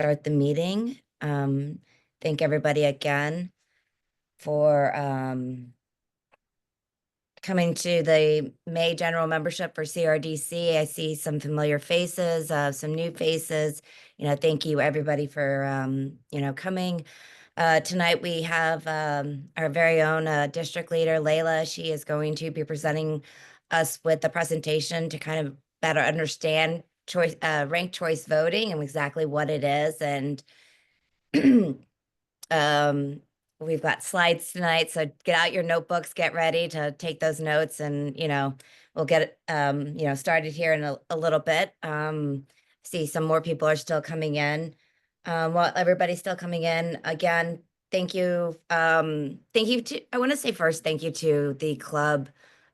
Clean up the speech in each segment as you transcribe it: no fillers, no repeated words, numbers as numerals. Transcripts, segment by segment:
start the meeting. Thank everybody again for coming to the May general membership for CRDC. I see some familiar faces, some new faces. Thank you everybody for coming. Tonight we have our very own district leader, Layla. She is going to be presenting us with the presentation to kind of better understand ranked choice voting and exactly what it is. And we've got slides tonight, so get out your notebooks, get ready to take those notes, and we'll get started here in a little bit. See some more people are still coming in. While everybody's still coming in, again, thank you. Thank you to, I want to say first, thank you to the club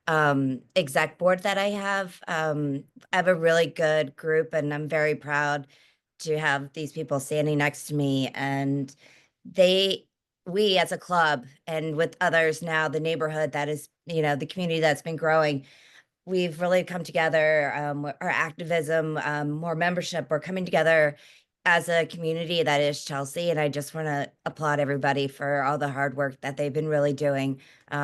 exec board that I have. I have a really good group, and I'm very proud to have these people standing next to me. And we as a club, and with others now, the neighborhood that is, the community that's been growing, we've really come together. Our activism, more membership, we're coming together as a community that is Chelsea. And I just want to applaud everybody for all the hard work that they've been really doing. We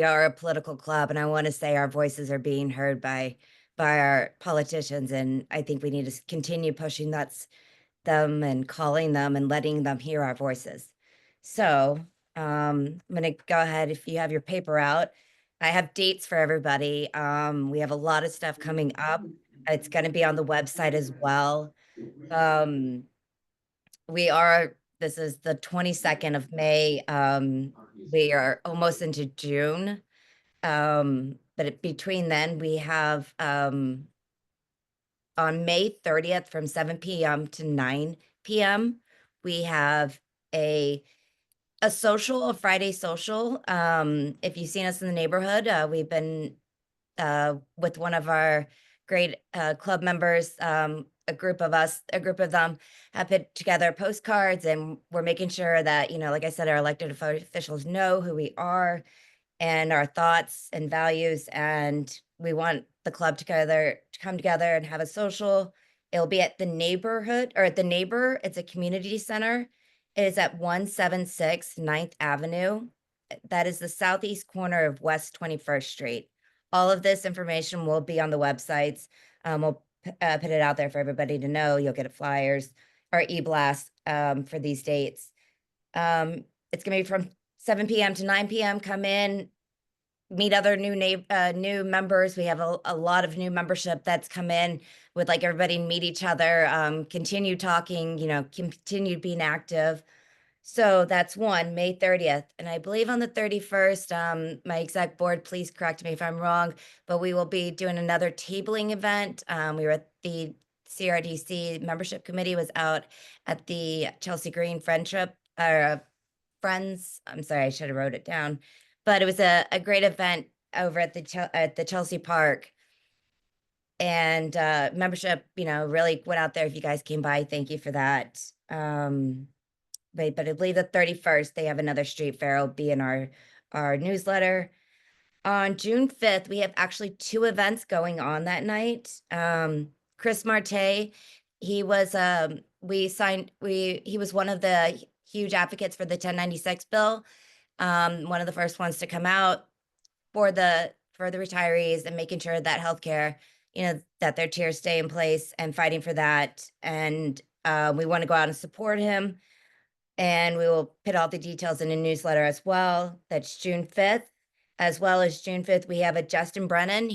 are a political club, and I want to say our voices are being heard by our politicians. And I think we need to continue pushing them and calling them and letting them hear our voices. So I'm going to go ahead. If you have your paper out, I have dates for everybody. We have a lot of stuff coming up. It's going to be on the website as well. This is the 22nd of May. We are almost into June. But between then, we have on May 30th from 7 p.m. to 9 p.m., we have a Friday social. If you've seen us in the neighborhood, we've been with one of our great club members. A group of them have put together postcards, and we're making sure that, like I said, our elected officials know who we are and our thoughts and values. And we want the club to come together and have a social. It'll be at the neighborhood, or at the Neighbor. It's a community center. It is at 176 9th Avenue. That is the southeast corner of West 21st Street. All of this information will be on the websites. We'll put it out there for everybody to know. You'll get flyers or e-blast for these dates. It's going to be from 7 p.m. to 9 p.m. Come in, meet other new members. We have a lot of new membership that's come in. Would like everybody to meet each other, continue talking, continue being active. So that's May 30th. And I believe on the 31st, my exec board, please correct me if I'm wrong, but we will be doing another tabling event. We were at the CRDC membership committee was out at the Chelsea Green Friendship, Friends. I'm sorry, I should have wrote it down, but it was a great event over at the Chelsea Park. And membership, really went out there. If you guys came by, thank you for that. But I believe the 31st, they have another street fair. It'll be in our newsletter. On June 5th, we have actually 2 events going on that night. Chris Marte, he was he was one of the huge advocates for the 1096 bill. One of the first ones to come out for the retirees and making sure that healthcare, that their tiers stay in place, and fighting for that. And we want to go out and support him. And we will put all the details in a newsletter as well. That's June 5th. As well as June 5th, we have a Justin Brennan.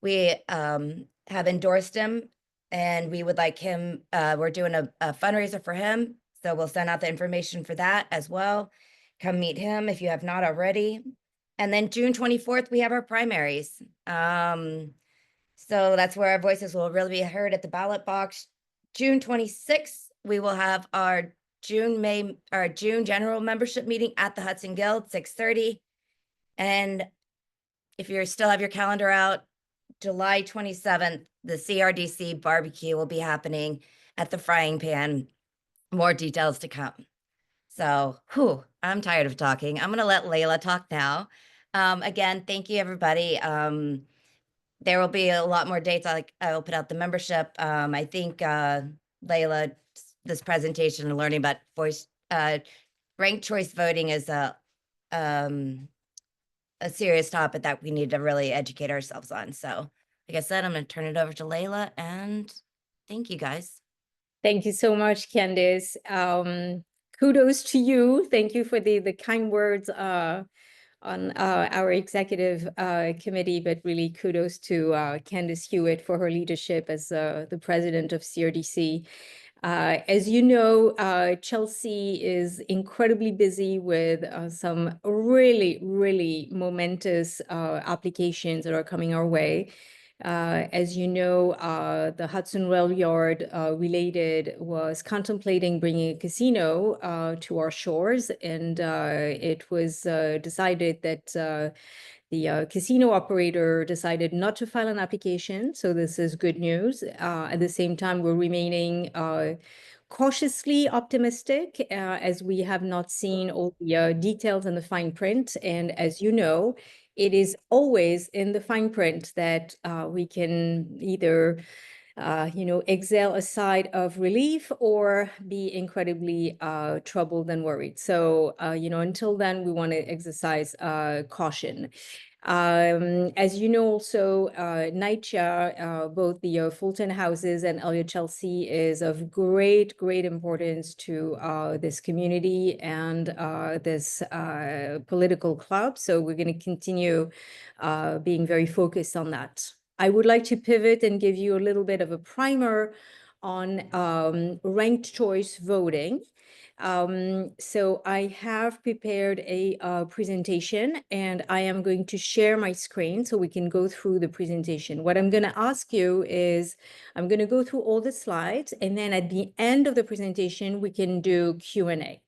We have endorsed him, and we would like him, we're doing a fundraiser for him. So we'll send out the information for that as well. Come meet him if you have not already. And then June 24th, we have our primaries. So that's where our voices will really be heard at the ballot box. June 26th, we will have our June general membership meeting at the Hudson Guild, 6:30. And if you still have your calendar out, July 27th, the CRDC barbecue will be happening at the Frying Pan. More details to come. So, I'm tired of talking. I'm going to let Layla talk now. Again, thank you, everybody. There will be a lot more dates. I will put out the membership. I think Layla this presentation and learning about ranked choice voting is a serious topic that we need to really educate ourselves on. So like I said, I'm going to turn it over to Layla, and thank you guys. Thank you so much, Candice. Kudos to you. Thank you for the kind words on our executive committee, but really kudos to Candice Hewitt for her leadership as the president of CRDC. As you know, Chelsea is incredibly busy with some really, really momentous applications that are coming our way. As you know, the Hudson Rail Yard related was contemplating bringing a casino to our shores, and it was decided that the casino operator decided not to file an application, so this is good news. At the same time, we're remaining cautiously optimistic as we have not seen all the details in the fine print. And as you know, it is always in the fine print that we can either exhale a sigh of relief or be incredibly troubled and worried. So, until then, we want to exercise caution. As you know, also, NYCHA, both the Fulton Houses and Elliott Chelsea is of great, great importance to this community and this political club. So we're going to continue being very focused on that. I would like to pivot and give you a little bit of a primer on ranked choice voting. So I have prepared a presentation, and I am going to share my screen so we can go through the presentation. What I'm going to ask you is, I'm going to go through all the slides, and then at the end of the presentation, we can do Q&A.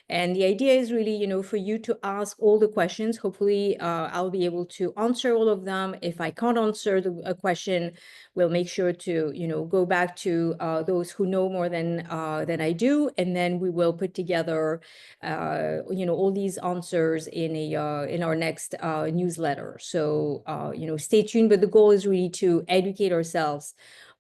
And the idea is really, for you to ask all the questions. Hopefully, I'll be able to answer all of them. If I can't answer a question, we'll make sure to, go back to those who know more than I do, and then we will put together, all these answers in our next newsletter. So, stay tuned. But the goal is really to educate ourselves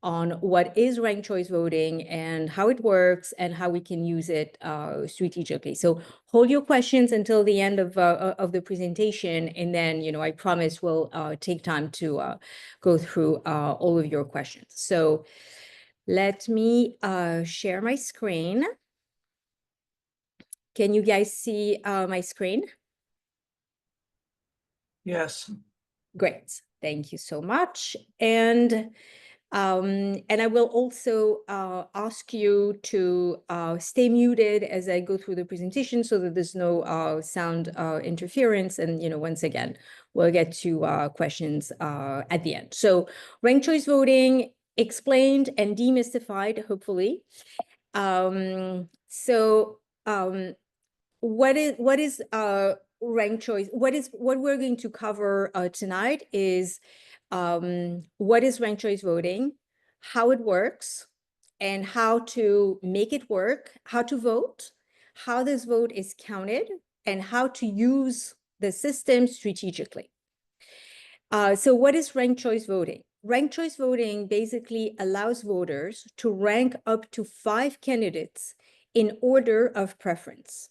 on what is ranked choice voting and how it works and how we can use it strategically. So hold your questions until the end of the presentation, and then I promise we'll take time to go through all of your questions. So let me share my screen. Can you guys see my screen? Yes. Great. Thank you so much. And I will also ask you to stay muted as I go through the presentation so that there's no sound interference. And, once again, we'll get to questions at the end. So ranked choice voting explained and demystified, hopefully. What is ranked choice? What we're going to cover tonight is what is ranked choice voting, how it works, and how to make it work, how to vote, how this vote is counted, and how to use the system strategically. So what is ranked choice voting? Ranked choice voting basically allows voters to rank up to 5 candidates in order of preference.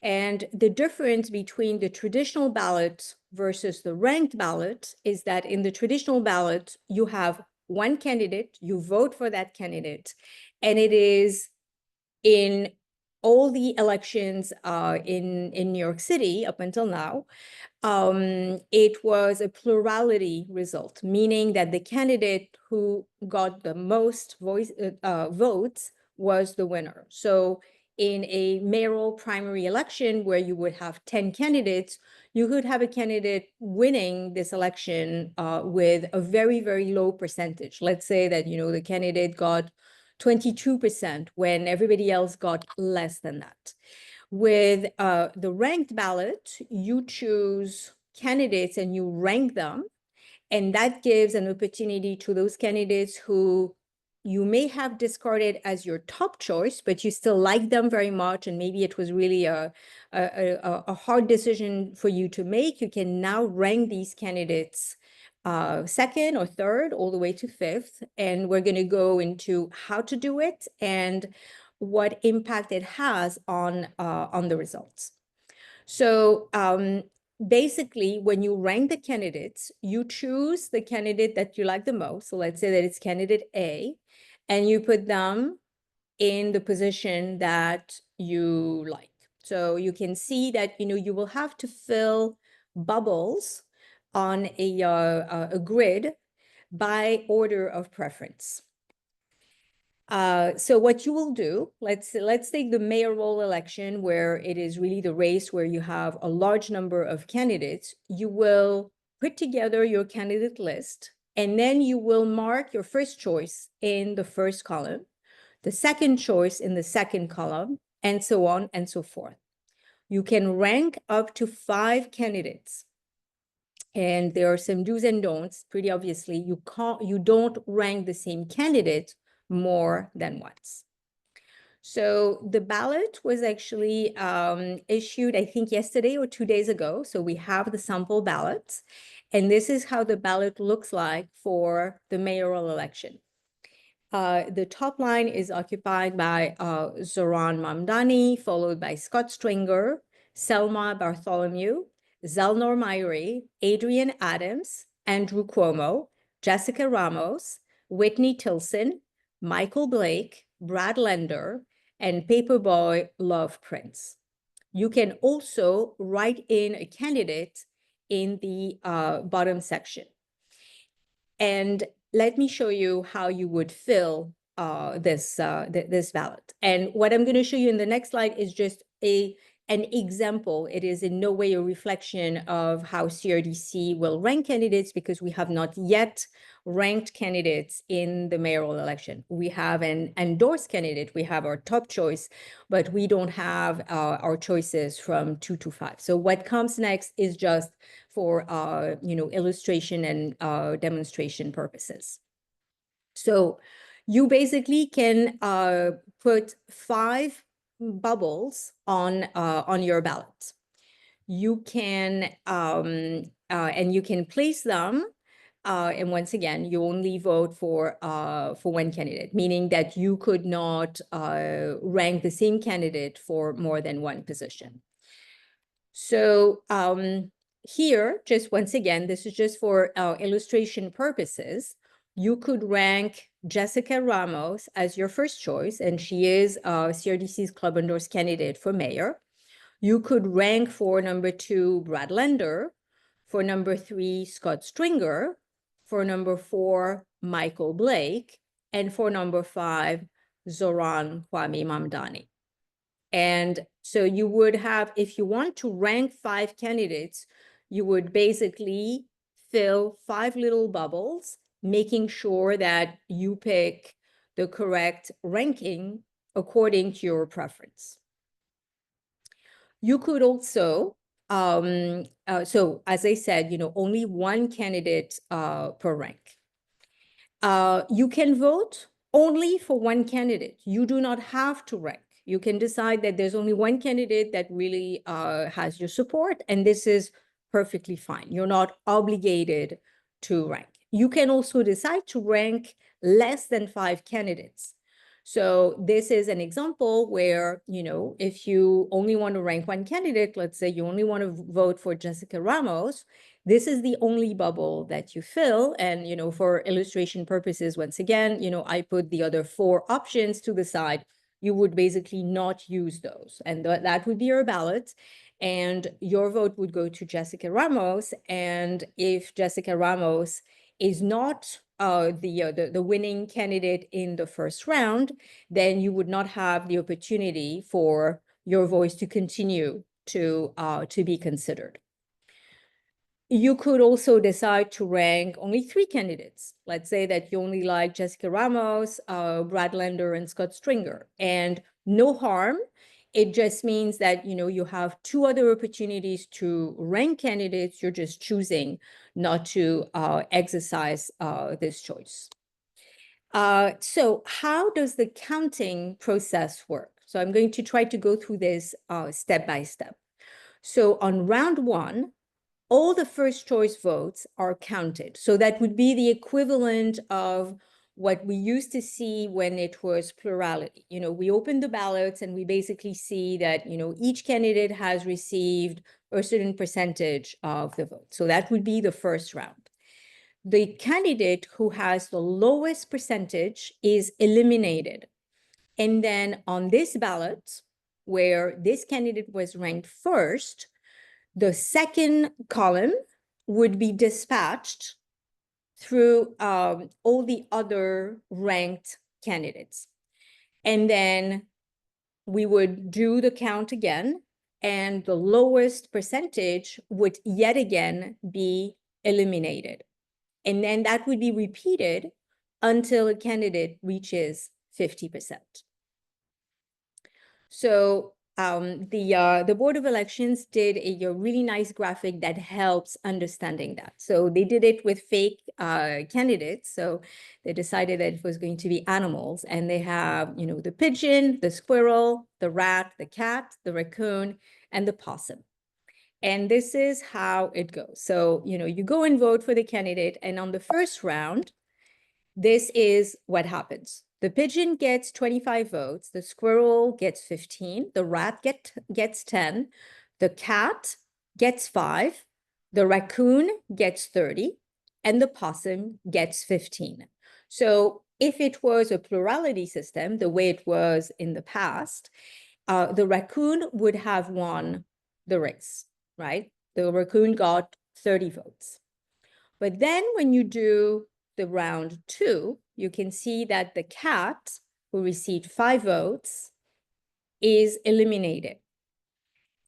And the difference between the traditional ballot versus the ranked ballot is that in the traditional ballot, you have one candidate, you vote for that candidate, and it is in all the elections in New York City up until now, it was a plurality result, meaning that the candidate who got the most votes was the winner. So in a mayoral primary election where you would have 10 candidates, you could have a candidate winning this election with a very, very low percentage. Let's say that, the candidate got 22% when everybody else got less than that. With the ranked ballot, you choose candidates and you rank them, and that gives an opportunity to those candidates who you may have discarded as your top choice, but you still like them very much, and maybe it was really a hard decision for you to make. You can now rank these candidates second or third, all the way to fifth. And we're going to go into how to do it and what impact it has on the results. So basically, when you rank the candidates, you choose the candidate that you like the most. So let's say that it's candidate A, and you put them in the position that you like. So you can see that, you will have to fill bubbles on a grid by order of preference. So what you will do, let's take the mayoral election where it is really the race where you have a large number of candidates. You will put together your candidate list, and then you will mark your first choice in the first column, the second choice in the second column, and so on and so forth. You can rank up to 5 candidates. And there are some do's and don'ts. Pretty obviously, you don't rank the same candidate more than once. So the ballot was actually issued, I think, yesterday or 2 days ago. So we have the sample ballots. And this is how the ballot looks like for the mayoral election. The top line is occupied by Zoran Mamdani, followed by Scott Stringer, Selma Bartholomew, Zelnor Mayuri, Adrian Adams, Andrew Cuomo, Jessica Ramos, Whitney Tilson, Michael Blake, Brad Lender, and Paperboy Love Prince. You can also write in a candidate in the bottom section. And let me show you how you would fill this ballot. And what I'm going to show you in the next slide is just an example. It is in no way a reflection of how CRDC will rank candidates, because we have not yet ranked candidates in the mayoral election. We have an endorsed candidate. We have our top choice, but we don't have our choices from 2 to 5. So what comes next is just for illustration and demonstration purposes. So you basically can put 5 bubbles on your ballot. You can and you can place them. And once again, you only vote for one candidate, meaning that you could not rank the same candidate for more than one position. So here, just once again, this is just for illustration purposes. You could rank Jessica Ramos as your first choice, and she is CRDC's club endorsed candidate for mayor. You could rank for number 2, Brad Lender, for number 3, Scott Stringer, for number 4, Michael Blake, and for number 5, Zoran Kwame Mamdani. And so you would have, if you want to rank 5 candidates, you would basically fill 5 little bubbles, making sure that you pick the correct ranking according to your preference. You could also, so as I said, only one candidate per rank. You can vote only for one candidate. You do not have to rank. You can decide that there's only one candidate that really has your support, and this is perfectly fine. You're not obligated to rank. You can also decide to rank less than 5 candidates. So this is an example where, if you only want to rank one candidate, let's say you only want to vote for Jessica Ramos, this is the only bubble that you fill. And, for illustration purposes, once again, I put the other 4 options to the side. You would basically not use those. And that would be your ballot. And your vote would go to Jessica Ramos. And if Jessica Ramos is not the winning candidate in the first round, then you would not have the opportunity for your voice to continue to be considered. You could also decide to rank only 3 candidates. Let's say that you only like Jessica Ramos, Brad Lender, and Scott Stringer. And no harm. It just means that, you have 2 other opportunities to rank candidates. You're just choosing not to exercise this choice. So how does the counting process work? So I'm going to try to go through this step by step. So on round 1, all the first choice votes are counted. So that would be the equivalent of what we used to see when it was plurality. You know, we open the ballots and we basically see that, you know, each candidate has received a certain percentage of the vote. So that would be the first round. The candidate who has the lowest percentage is eliminated. And then on this ballot, where this candidate was ranked first, the second column would be dispatched through all the other ranked candidates. And then we would do the count again, and the lowest percentage would yet again be eliminated. And then that would be repeated until a candidate reaches 50%. So the Board of Elections did a really nice graphic that helps understanding that. So they did it with fake candidates. So they decided that it was going to be animals, and they have, you know, the pigeon, the squirrel, the rat, the cat, the raccoon, and the possum. And this is how it goes. So, you know, you go and vote for the candidate, and on the first round, this is what happens. The pigeon gets 25 votes, the squirrel gets 15, the rat gets 10, the cat gets 5, the raccoon gets 30, and the possum gets 15. So if it was a plurality system, the way it was in the past, the raccoon would have won the race, right? The raccoon got 30 votes. But then when you do the round 2, you can see that the cat, who received 5 votes, is eliminated.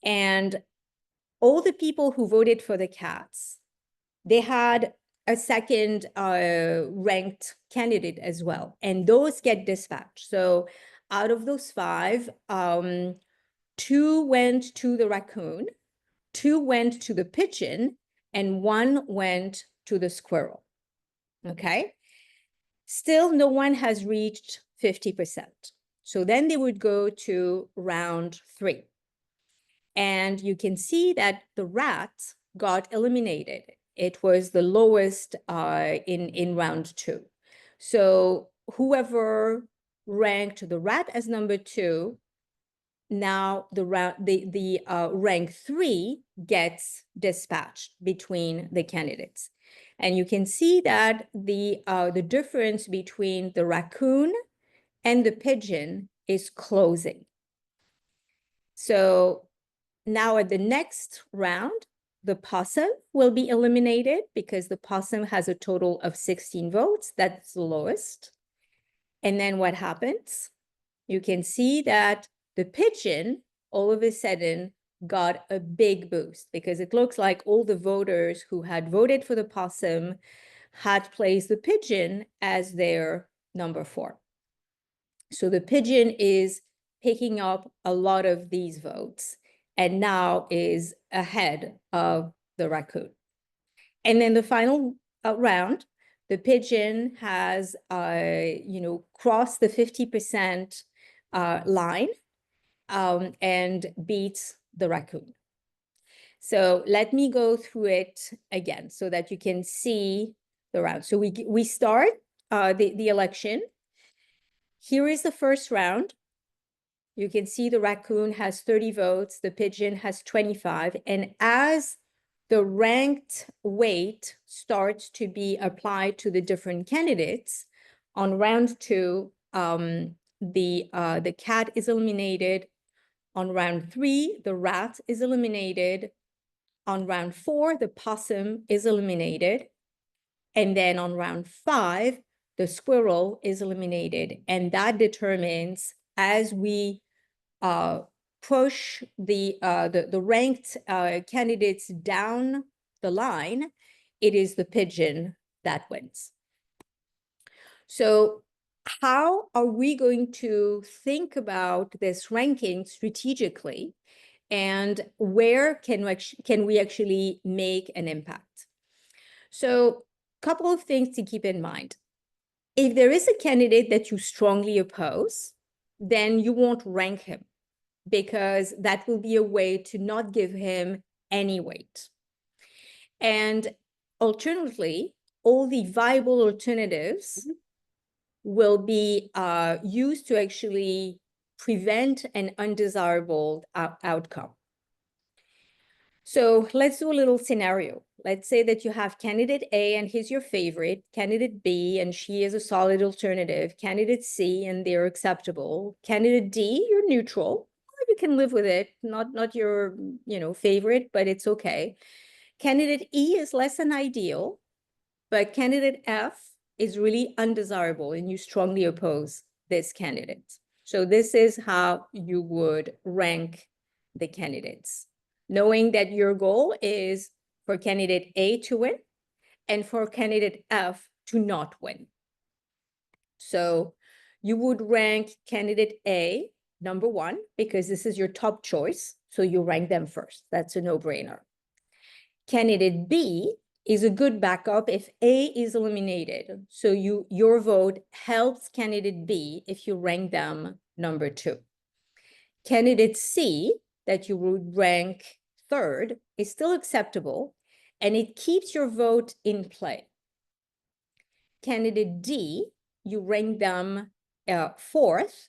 And all the people who voted for the cats, they had a second ranked candidate as well, and those get dispatched. So out of those 5, 2 went to the raccoon, 2 went to the pigeon, and 1 went to the squirrel. Okay. Still, no one has reached 50%. So then they would go to round 3. And you can see that the rat got eliminated. It was the lowest in round 2. So whoever ranked the rat as number 2, now the rank 3 gets dispatched between the candidates. And you can see that the difference between the raccoon and the pigeon is closing. So now at the next round, the possum will be eliminated because the possum has a total of 16 votes. That's the lowest. And then what happens? You can see that the pigeon all of a sudden got a big boost because it looks like all the voters who had voted for the possum had placed the pigeon as their number 4. So the pigeon is picking up a lot of these votes and now is ahead of the raccoon. And then the final round, the pigeon has, crossed the 50% line and beats the raccoon. So let me go through it again so that you can see the round. So we start the election. Here is the first round. You can see the raccoon has 30 votes, the pigeon has 25. And as the ranked weight starts to be applied to the different candidates, on round 2, the cat is eliminated. On round 3, the rat is eliminated. On round 4, the possum is eliminated. And then on round 5, the squirrel is eliminated. And that determines, as we push the ranked candidates down the line, it is the pigeon that wins. So how are we going to think about this ranking strategically, and where can we actually make an impact? So a couple of things to keep in mind. If there is a candidate that you strongly oppose, then you won't rank him, because that will be a way to not give him any weight. And alternatively, all the viable alternatives will be used to actually prevent an undesirable outcome. So let's do a little scenario. Let's say that you have candidate A and he's your favorite, candidate B and she is a solid alternative, candidate C and they're acceptable, candidate D, you're neutral. You can live with it, not your favorite, but it's okay. Candidate E is less than ideal, but candidate F is really undesirable and you strongly oppose this candidate. So this is how you would rank the candidates, knowing that your goal is for candidate A to win and for candidate F to not win. So you would rank candidate A number 1 because this is your top choice. So you rank them first. That's a no-brainer. Candidate B is a good backup if A is eliminated. So your vote helps candidate B if you rank them number 2. Candidate C, that you would rank 3rd, is still acceptable, and it keeps your vote in play. Candidate D, you rank them 4th.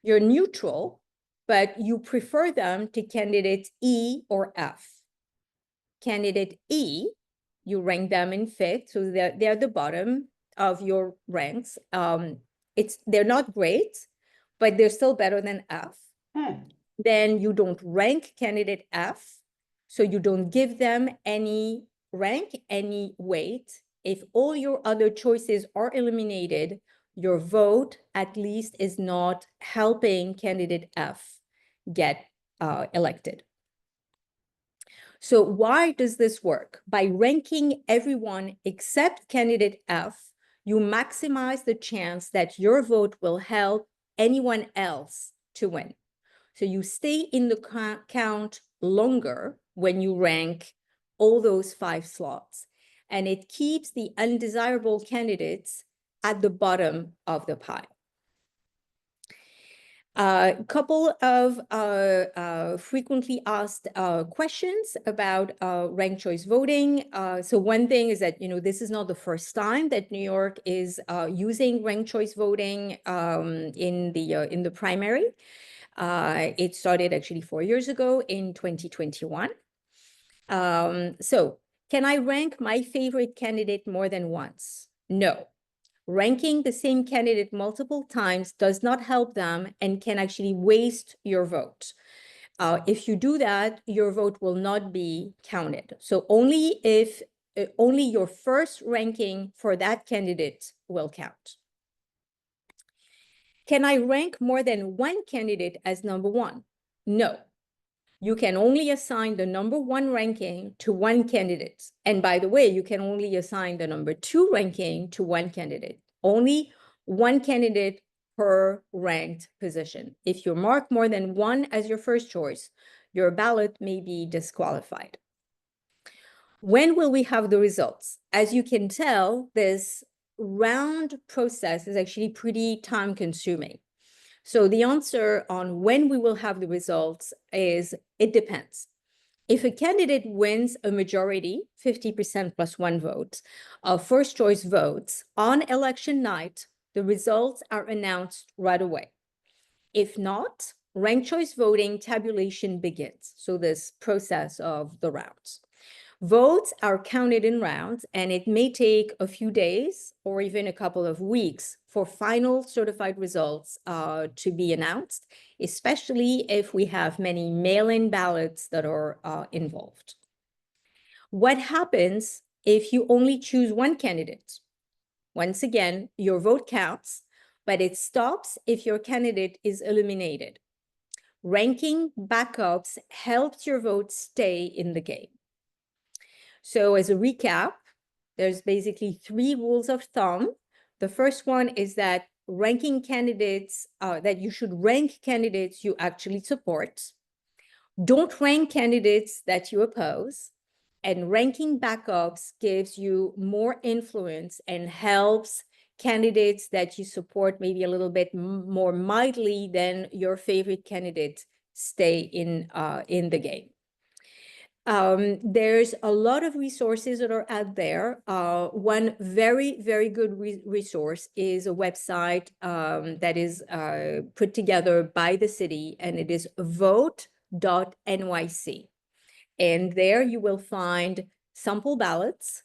You're neutral, but you prefer them to candidates E or F. Candidate E, you rank them in 5th, so they're the bottom of your ranks. They're not great, but they're still better than F. Then you don't rank candidate F, so you don't give them any rank, any weight. If all your other choices are eliminated, your vote at least is not helping candidate F get elected. So why does this work? By ranking everyone except candidate F, you maximize the chance that your vote will help anyone else to win. So you stay in the count longer when you rank all those 5 slots, and it keeps the undesirable candidates at the bottom of the pile. A couple of frequently asked questions about ranked choice voting. So one thing is that, this is not the first time that New York is using ranked choice voting in the primary. It started actually 4 years ago in 2021. So can I rank my favorite candidate more than once? No. Ranking the same candidate multiple times does not help them and can actually waste your vote. If you do that, your vote will not be counted. So only your first ranking for that candidate will count. Can I rank more than one candidate as number 1? No. You can only assign the number 1 ranking to one candidate. And by the way, you can only assign the number 2 ranking to one candidate. Only one candidate per ranked position. If you mark more than 1 as your first choice, your ballot may be disqualified. When will we have the results? As you can tell, this round process is actually pretty time consuming. So the answer on when we will have the results is it depends. If a candidate wins a majority, 50% plus 1 vote, of first choice votes on election night, the results are announced right away. If not, ranked choice voting tabulation begins. So this process of the rounds. Votes are counted in rounds, and it may take a few days or even a couple of weeks for final certified results to be announced, especially if we have many mail-in ballots that are involved. What happens if you only choose one candidate? Once again, your vote counts, but it stops if your candidate is eliminated. Ranking backups helps your vote stay in the game. So as a recap, there's basically 3 rules of thumb. The first one is that ranking candidates, that you should rank candidates you actually support. Don't rank candidates that you oppose. And ranking backups gives you more influence and helps candidates that you support maybe a little bit more mildly than your favorite candidate stay in the game. There's a lot of resources that are out there. One very, very good resource is a website that is put together by the city, and it is vote.nyc. And there you will find sample ballots,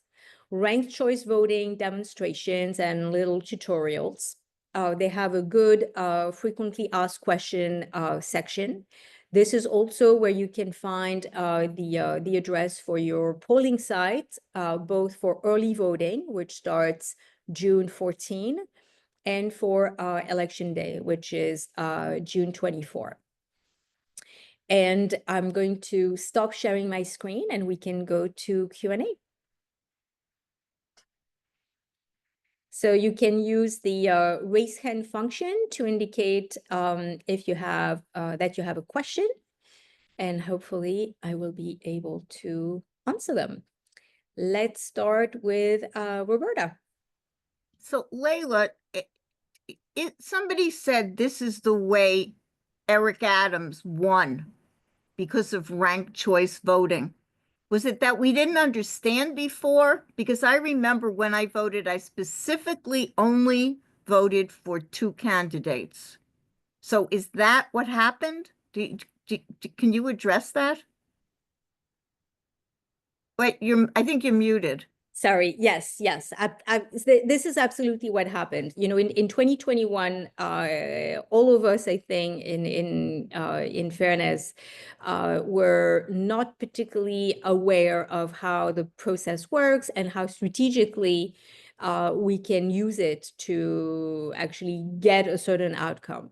ranked choice voting demonstrations, and little tutorials. They have a good frequently asked question section. This is also where you can find the address for your polling site, both for early voting, which starts June 14, and for election day, which is June 24. And I'm going to stop sharing my screen and we can go to Q&A. So you can use the raise hand function to indicate if you have that you have a question, and hopefully I will be able to answer them. Let's start with Roberta. So Layla, somebody said this is the way Eric Adams won because of ranked choice voting. Was it that we didn't understand before? Because I remember when I voted, I specifically only voted for 2 candidates. So is that what happened? Can you address that? Wait, I think you're muted. Sorry, yes. This is absolutely what happened. You know, in 2021, all of us, I think, in fairness, were not particularly aware of how the process works and how strategically we can use it to actually get a certain outcome.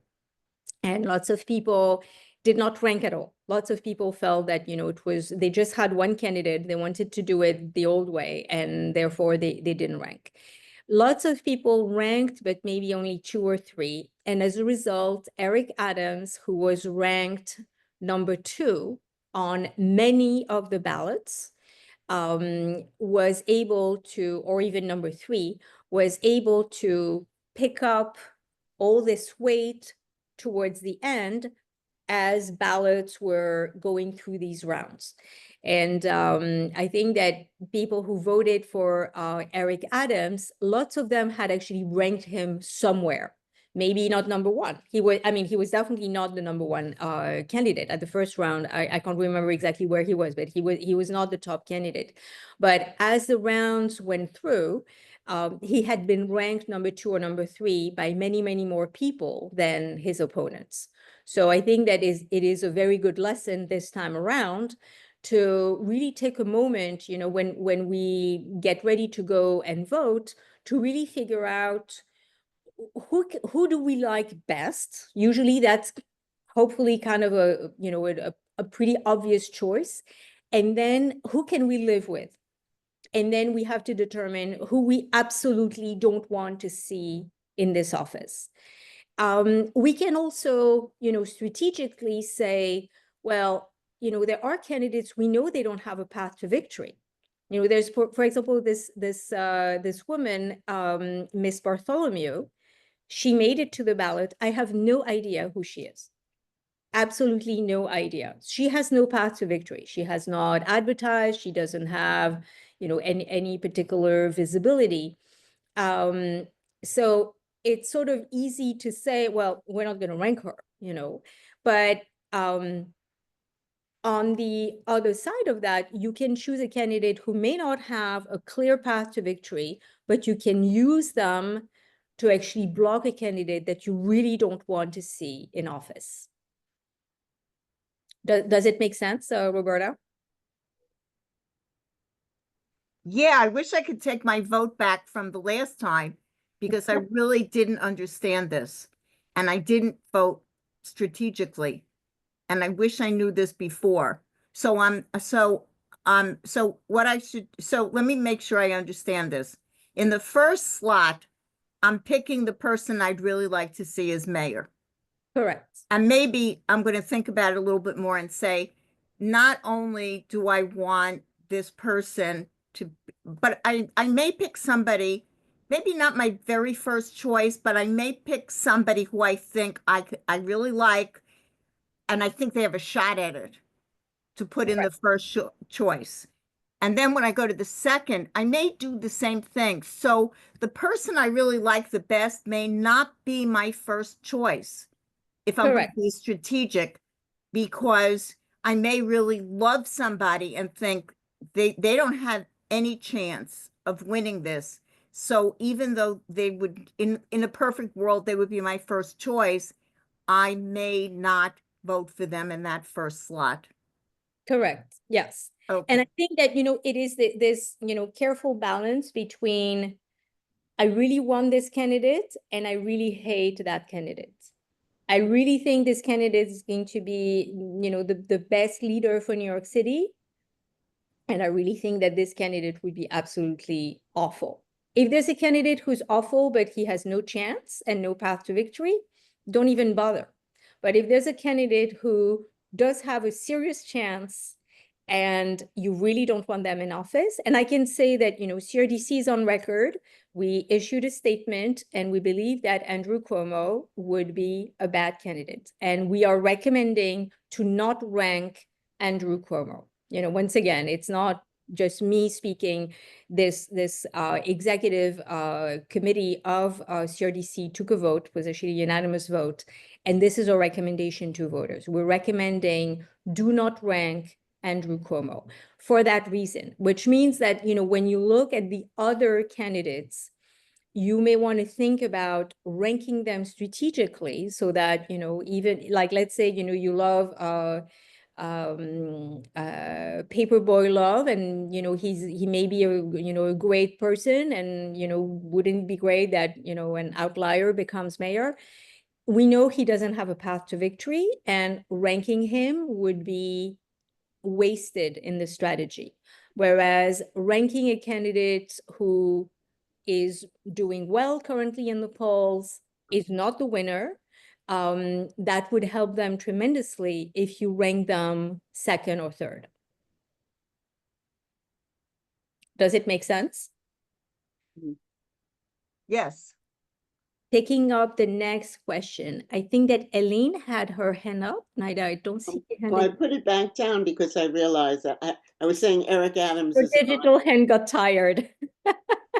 And lots of people did not rank at all. Lots of people felt that, you know, they just had one candidate, they wanted to do it the old way, and therefore they didn't rank. Lots of people ranked, but maybe only 2 or 3. And as a result, Eric Adams, who was ranked number 2 on many of the ballots, was able to, or even number 3, was able to pick up all this weight towards the end as ballots were going through these rounds. And I think that people who voted for Eric Adams, lots of them had actually ranked him somewhere. Maybe not number 1. He was definitely not the number 1 candidate at the first round. I can't remember exactly where he was, but he was not the top candidate. But as the rounds went through, he had been ranked number 2 or number 3 by many, many more people than his opponents. So I think that it is a very good lesson this time around to really take a moment, you know, when we get ready to go and vote, to really figure out who do we like best. Usually that's hopefully kind of a pretty obvious choice. And then who can we live with? And then we have to determine who we absolutely don't want to see in this office. We can also, you know, strategically say, well, you know, there are candidates we know they don't have a path to victory. You know, there's, for example, this woman, Miss Bartholomew. She made it to the ballot. I have no idea who she is. Absolutely no idea. She has no path to victory. She has not advertised. She doesn't have, you know, any particular visibility. So it's sort of easy to say, well, we're not going to rank her, you know, but on the other side of that, you can choose a candidate who may not have a clear path to victory, but you can use them to actually block a candidate that you really don't want to see in office. Does it make sense, Roberta? Yeah, I wish I could take my vote back from the last time because I really didn't understand this and I didn't vote strategically. And I wish I knew this before. So let me make sure I understand this. In the first slot, I'm picking the person I'd really like to see as mayor. Correct. And maybe I'm going to think about it a little bit more and say, not only do I want this person to, but I may pick somebody, maybe not my very first choice, but I may pick somebody who I think I really like, and I think they have a shot at it to put in the first choice. And then when I go to the second, I may do the same thing. So the person I really like the best may not be my first choice if I'm going Correct. to be strategic, because I may really love somebody and think they don't have any chance of winning this. So even though they would, in a perfect world, they would be my first choice, I may not vote for them in that first slot. Correct. Yes. And Okay. I think that, it is this, careful balance between I really want this candidate and I really hate that candidate. I really think this candidate is going to be, the best leader for New York City. And I really think that this candidate would be absolutely awful. If there's a candidate who's awful, but he has no chance and no path to victory, don't even bother. But if there's a candidate who does have a serious chance and you really don't want them in office, and I can say that, CRDC is on record. We issued a statement and we believe that Andrew Cuomo would be a bad candidate. And we are recommending to not rank Andrew Cuomo. Once again, it's not just me speaking. This executive committee of CRDC took a vote, was actually a unanimous vote, and this is our recommendation to voters. We're recommending do not rank Andrew Cuomo for that reason, which means that, when you look at the other candidates, you may want to think about ranking them strategically so that, even like, let's say, you love Paperboy Love, and he may be a great person, and wouldn't it be great that an outlier becomes mayor. We know he doesn't have a path to victory, and ranking him would be wasted in the strategy, whereas ranking a candidate who is doing well currently in the polls is not the winner. That would help them tremendously if you rank them second or third. Does it make sense? Yes. Picking up the next question, I think that Elaine had her hand up. I don't see your hand. Well, I put it back down because I realized that I was saying Eric Adams Your is digital hand got tired.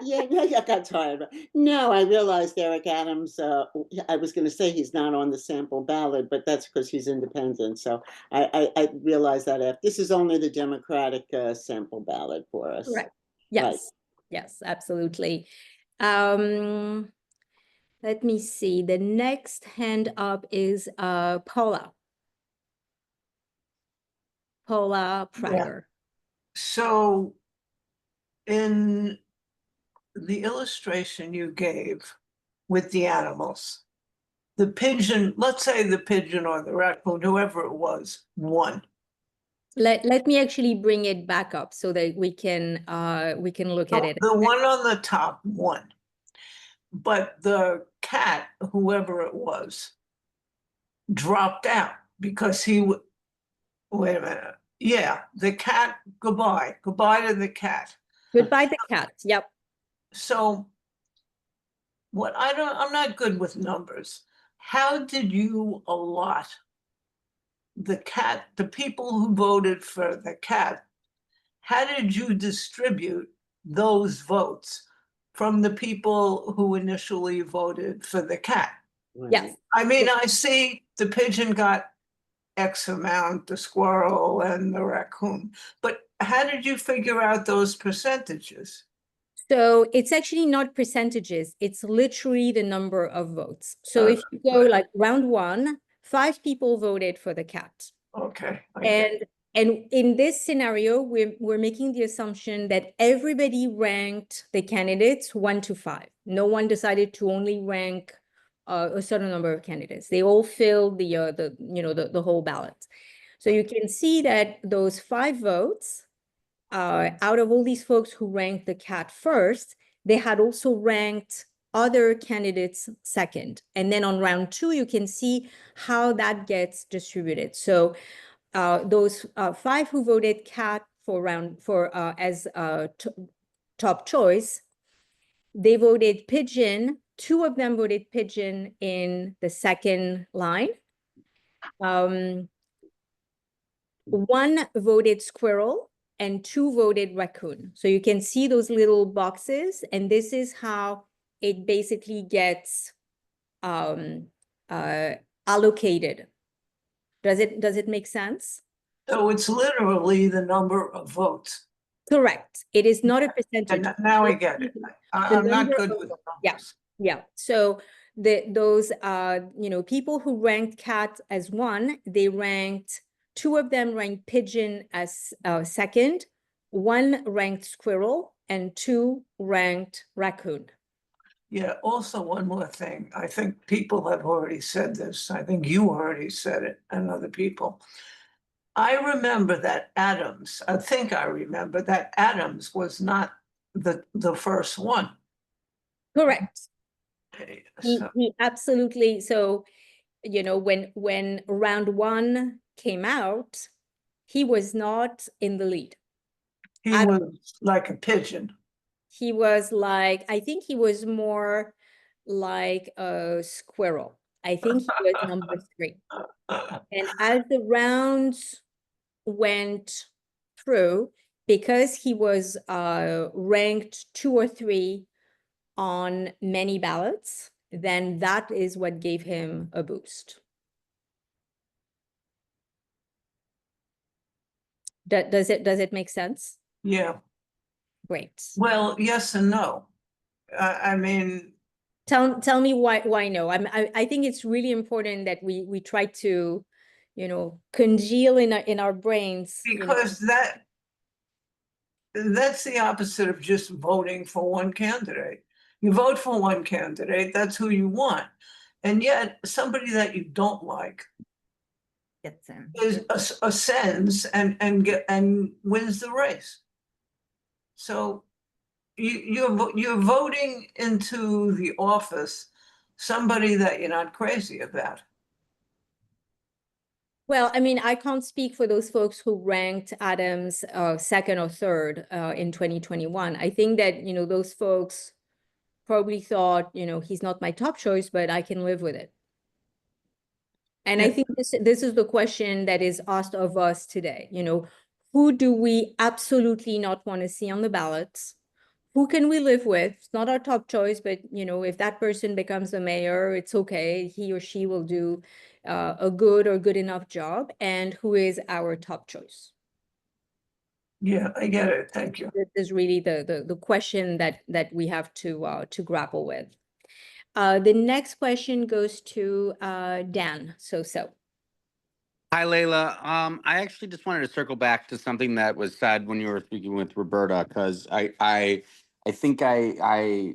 yeah, I got tired. No, I realized Eric Adams, I was going to say he's not on the sample ballot, but that's because he's independent. So I realized that after. This is only the Democratic sample ballot for us. Correct. Yes. Right. Yes, absolutely. Let me see. The next hand up is Paula. Paula Prager. So in the illustration you gave with the animals, the pigeon, let's say the pigeon or the raccoon, whoever it was, won. Let me actually bring it back up so that we can look at it. The one on the top won. But the cat, whoever it was, dropped out because wait a minute. Yeah, the cat, goodbye to the cat. Goodbye the cat. Yep. So I'm not good with numbers. How did you allot the people who voted for the cat? How did you distribute those votes from the people who initially voted for the cat? Right. Yes. I mean, I see the pigeon got X amount, the squirrel and the raccoon, but how did you figure out those percentages? So it's actually not percentages. It's literally the number of votes. So if you go like round one, 5 people voted for the cat. Okay. And in this scenario, we're making the assumption that everybody ranked the candidates 1 to 5. No one decided to only rank a certain number of candidates. They all filled the whole ballot. So you can see that those 5 votes, out of all these folks who ranked the cat first, they had also ranked other candidates second. And then on round 2, you can see how that gets distributed. So those 5 who voted cat as top choice, they voted pigeon. 2 of them voted pigeon in the second line. 1 voted squirrel and 2 voted raccoon. So you can see those little boxes, and this is how it basically gets allocated. Does it make sense? So it's literally the number of votes. Correct. It is not a percentage. And now I get it. I'm not number good of- with yeah. numbers. Yeah, so those people who ranked cat as 1, they ranked 2 of them ranked pigeon as second, 1 ranked squirrel, and 2 ranked raccoon. Yeah, also one more thing. I think people have already said this. I think you already said it and other people. I think I remember that Adams was not the first one. Correct. So He absolutely, so when round 1 came out, he was not in the lead. he was like a pigeon. He was like, I think he was more like a squirrel. I think he was number 3. And as the rounds went through, because he was ranked 2 or 3 on many ballots, then that is what gave him a boost. Does it make sense? Yeah, Great. well, yes and no. I mean, Tell me why no. I think it's really important that we try to, congeal in our brains. because that's the opposite of just voting for one candidate. You vote for one candidate, that's who you want. And yet somebody that you don't like Gets in. ascends and wins the race. So you're voting into the office somebody that you're not crazy about. Well, I mean, I can't speak for those folks who ranked Adams second or third in 2021. I think that, those folks probably thought, he's not my top choice, but I can live with it. And I Yeah. think this is the question that is asked of us today. Who do we absolutely not want to see on the ballots? Who can we live with? It's not our top choice, but if that person becomes the mayor, it's okay. He or she will do a good or good enough job. And who is our top choice? Yeah, I get it. Thank you. This is really the question that we have to grapple with. The next question goes to Dan. So. Hi, Layla. I actually just wanted to circle back to something that was said when you were speaking with Roberta, because I think I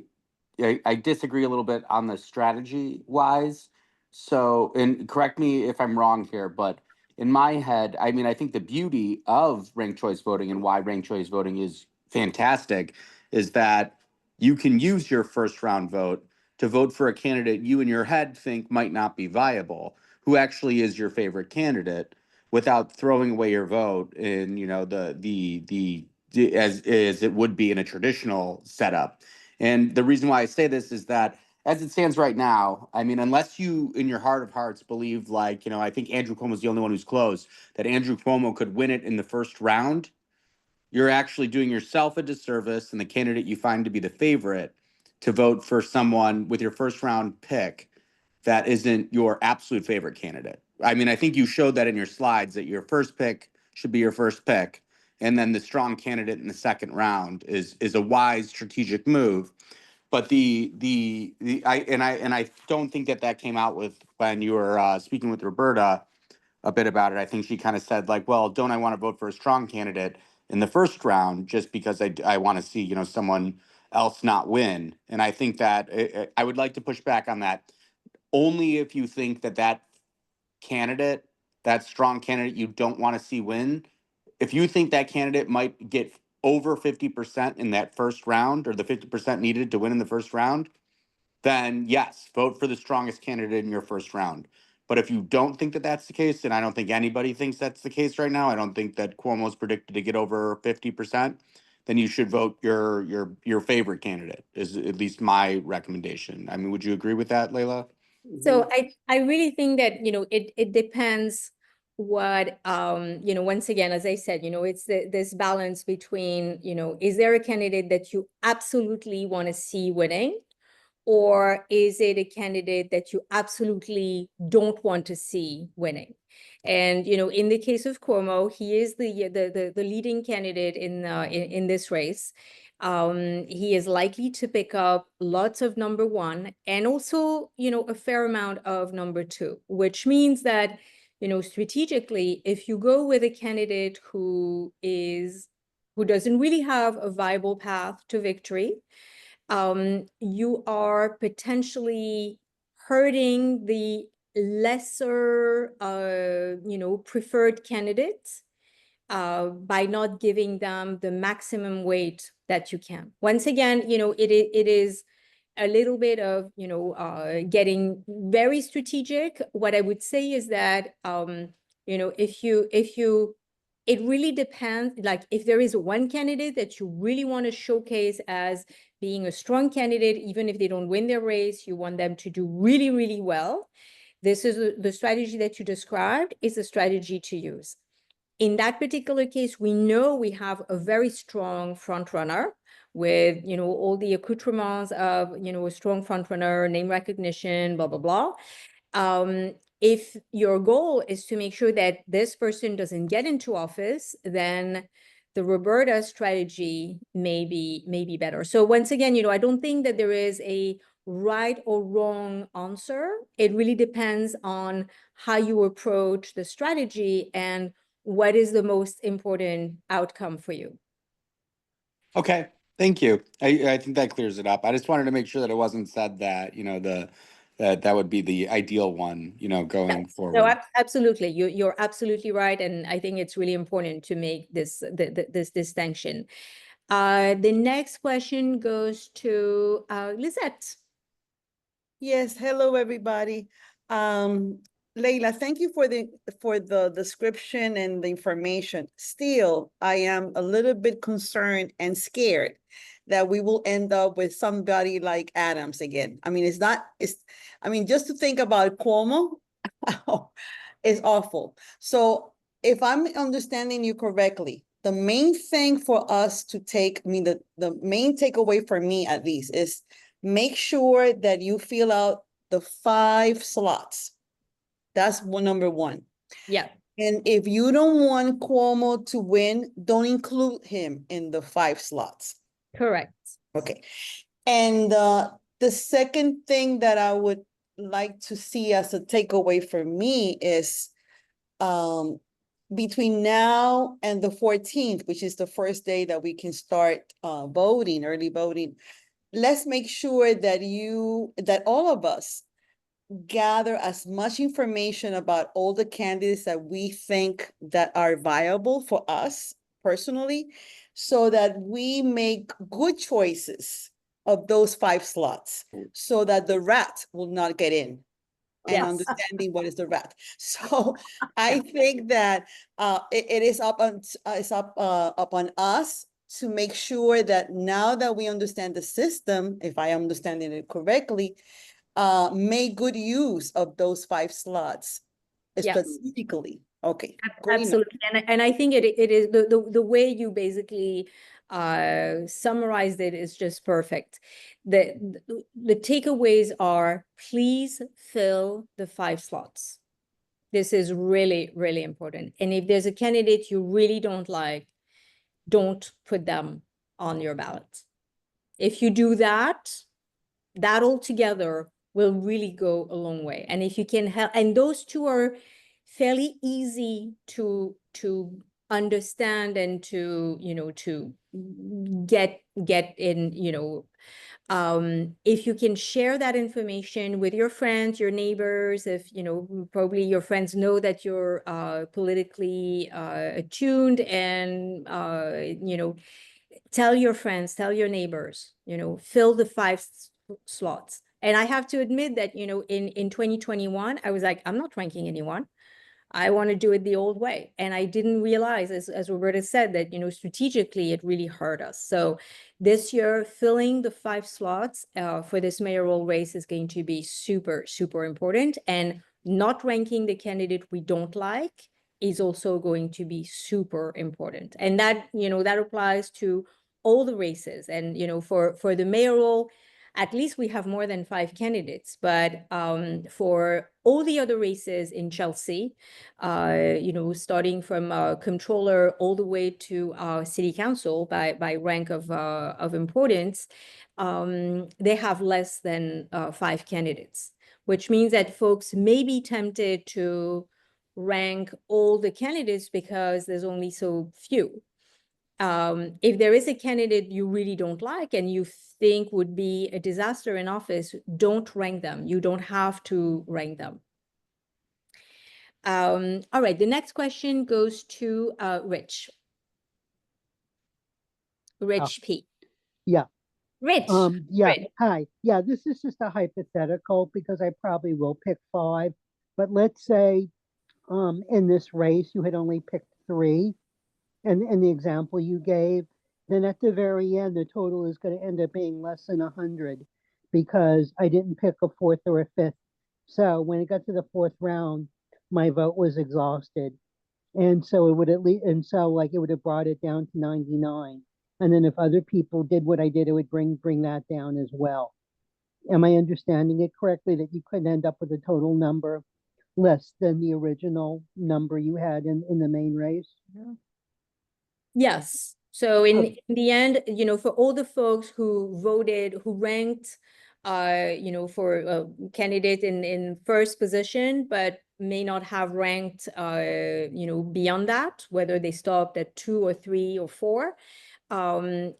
disagree a little bit on the strategy wise. So, and correct me if I'm wrong here, but in my head, I mean, I think the beauty of ranked choice voting and why ranked choice voting is fantastic is that you can use your first round vote to vote for a candidate you in your head think might not be viable, who actually is your favorite candidate, without throwing away your vote in, as it would be in a traditional setup. And the reason why I say this is that as it stands right now, I mean, unless you in your heart of hearts believe, like, I think Andrew Cuomo is the only one who's close, that Andrew Cuomo could win it in the first round, you're actually doing yourself a disservice and the candidate you find to be the favorite to vote for someone with your first round pick that isn't your absolute favorite candidate. I mean, I think you showed that in your slides that your first pick should be your first pick, and then the strong candidate in the second round is a wise strategic move. But I don't think that came out with when you were speaking with Roberta a bit about it. I think she kind of said, like, well, don't I want to vote for a strong candidate in the first round just because I want to see, someone else not win. And I think that I would like to push back on that only if you think that candidate, that strong candidate you don't want to see win, if you think that candidate might get over 50% in that first round, or the 50% needed to win in the first round, then yes, vote for the strongest candidate in your first round. But if you don't think that that's the case, and I don't think anybody thinks that's the case right now, I don't think that Cuomo is predicted to get over 50%, then you should vote your favorite candidate, is at least my recommendation. I mean, would you agree with that, Layla? So I really think that, it depends what, you know, once again, as I said, you know, it's this balance between, you know, is there a candidate that you absolutely want to see winning? Or is it a candidate that you absolutely don't want to see winning? And, you know, in the case of Cuomo, he is the leading candidate in this race. He is likely to pick up lots of number one and also, you know, a fair amount of number two, which means that, you know, strategically, if you go with a candidate who doesn't really have a viable path to victory, you are potentially hurting the lesser, you know, preferred candidates by not giving them the maximum weight that you can. Once again, you know, it is a little bit of, you know, getting very strategic. What I would say is that, you know, it really depends, like if there is one candidate that you really want to showcase as being a strong candidate, even if they don't win their race, you want them to do really, really well. This is the strategy that you described is a strategy to use. In that particular case, we know we have a very strong front runner with, you know, all the accoutrements of, you know, a strong front runner, name recognition, blah, blah, blah. If your goal is to make sure that this person doesn't get into office, then the Roberta strategy may be better. So once again, you know, I don't think that there is a right or wrong answer. It really depends on how you approach the strategy and what is the most important outcome for you. Okay, thank you. I think that clears it up. I just wanted to make sure that it wasn't said that, you know, that would be the ideal one, you know, going forward. No, absolutely. You're absolutely right. And I think it's really important to make this distinction. The next question goes to Lisette. Yes, hello, everybody. Leila, thank you for the description and the information. Still, I am a little bit concerned and scared that we will end up with somebody like Adams again. I mean, I mean, just to think about Cuomo, is awful. So if I'm understanding you correctly, the main thing for us to take, I mean, the main takeaway for me at least is make sure that you fill out the 5 slots. That's number one. Yeah. And if you don't want Cuomo to win, don't include him in the 5 slots. Correct. Okay. And the second thing that I would like to see as a takeaway for me is between now and the 14th, which is the first day that we can start voting, early voting, let's make sure that all of us gather as much information about all the candidates that we think that are viable for us personally, so that we make good choices of those 5 slots, so that the rat will not get in. And Yes. understanding what is the rat. So I think that it is up on us to make sure that now that we understand the system, if I am understanding it correctly, make good use of those 5 slots specifically. Okay, great enough. Absolutely. And I think it is the way you basically summarized it is just perfect. The takeaways are, please fill the 5 slots. This is really, really important. And if there's a candidate you really don't like, don't put them on your ballot. If you do that altogether will really go a long way. And if you can help, and those two are fairly easy to understand and to, you know, to get in, you know, if you can share that information with your friends, your neighbors, if, you know, probably your friends know that you're politically attuned, and, you know, tell your friends, tell your neighbors, you know, fill the 5 slots. And I have to admit that, you know, in 2021, I was like, I'm not ranking anyone. I want to do it the old way. And I didn't realize, as Roberta said, that, you know, strategically, it really hurt us. So this year, filling the 5 slots for this mayoral race is going to be super, super important. And not ranking the candidate we don't like is also going to be super important. And that, that applies to all the races. And, for the mayoral, at least we have more than 5 candidates, but for all the other races in Chelsea, starting from controller all the way to city council by rank of importance, they have less than 5 candidates, which means that folks may be tempted to rank all the candidates because there's only so few. If there is a candidate you really don't like and you think would be a disaster in office, don't rank them. You don't have to rank them. All right, the next question goes to Rich. Rich P. Yeah. Rich. Yeah. Rich. Hi. Yeah, this is just a hypothetical because I probably will pick 5. But let's say in this race you had only picked 3. And in the example you gave, then at the very end, the total is going to end up being less than 100 because I didn't pick a 4th or a 5th. So when it got to the 4th round, my vote was exhausted. And so it would it would have brought it down to 99. And then if other people did what I did, it would bring that down as well. Am I understanding it correctly that you could end up with a total number less than the original number you had in the main race? Yeah. Yes. So in the end, for all the folks who voted, who ranked, for a candidate in first position, but may not have ranked, beyond that, whether they stopped at 2 or 3 or 4,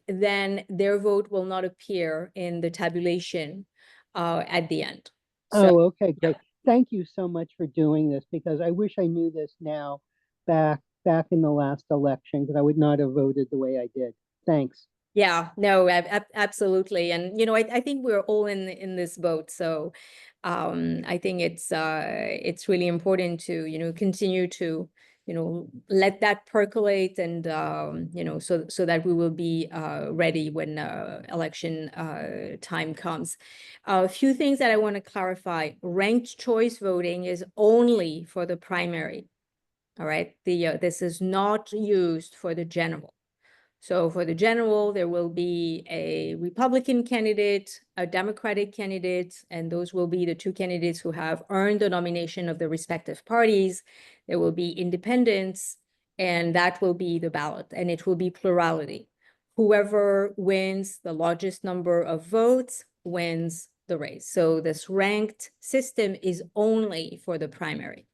then their vote will not appear in the tabulation at the end. So, okay, great. Thank you so much for doing this because I wish I knew this now back in the last election because I would not have voted the way I did. Thanks. Yeah, no, absolutely. And, I think we're all in this boat. So I think it's really important to, continue to, let that percolate and, so that we will be ready when election time comes. A few things that I want to clarify. Ranked choice voting is only for the primary. All right, this is not used for the general. So for the general, there will be a Republican candidate, a Democratic candidate, and those will be the 2 candidates who have earned the nomination of the respective parties. There will be independents, and that will be the ballot, and it will be plurality. Whoever wins the largest number of votes wins the race. So this ranked system is only for the primary.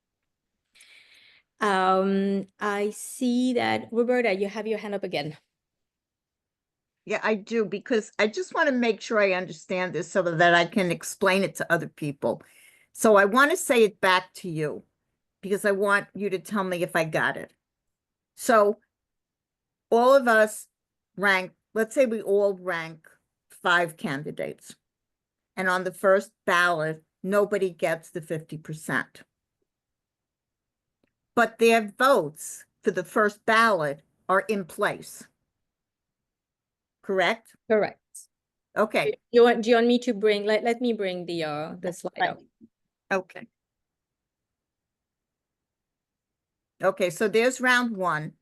I see that, Roberta, you have your hand up again. Yeah, I do, because I just want to make sure I understand this so that I can explain it to other people. So I want to say it back to you because I want you to tell me if I got it. So all of us rank, let's say we all rank 5 candidates. And on the first ballot, nobody gets the 50%. But their votes for the first ballot are in place. Correct? Correct. Okay. Do you want me to bring, let me bring the slide up. Okay. Okay, so there's round 1.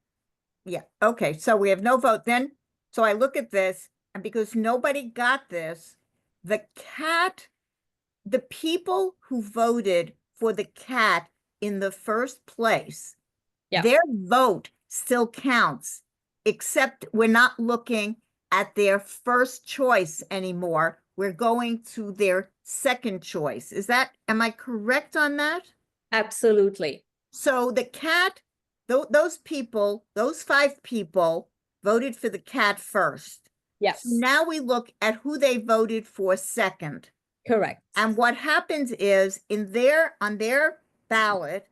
Yeah, okay, so we have no vote then. So I look at this, and because nobody got this, the people who voted for the cat in the first place, their vote still counts, except we're not looking at their first choice anymore. We're going to their second choice. Am I correct on that? Absolutely. So the cat, those 5 people voted for the cat first. Yes. So now we look at who they voted for second. Correct. And what happens is on their ballot,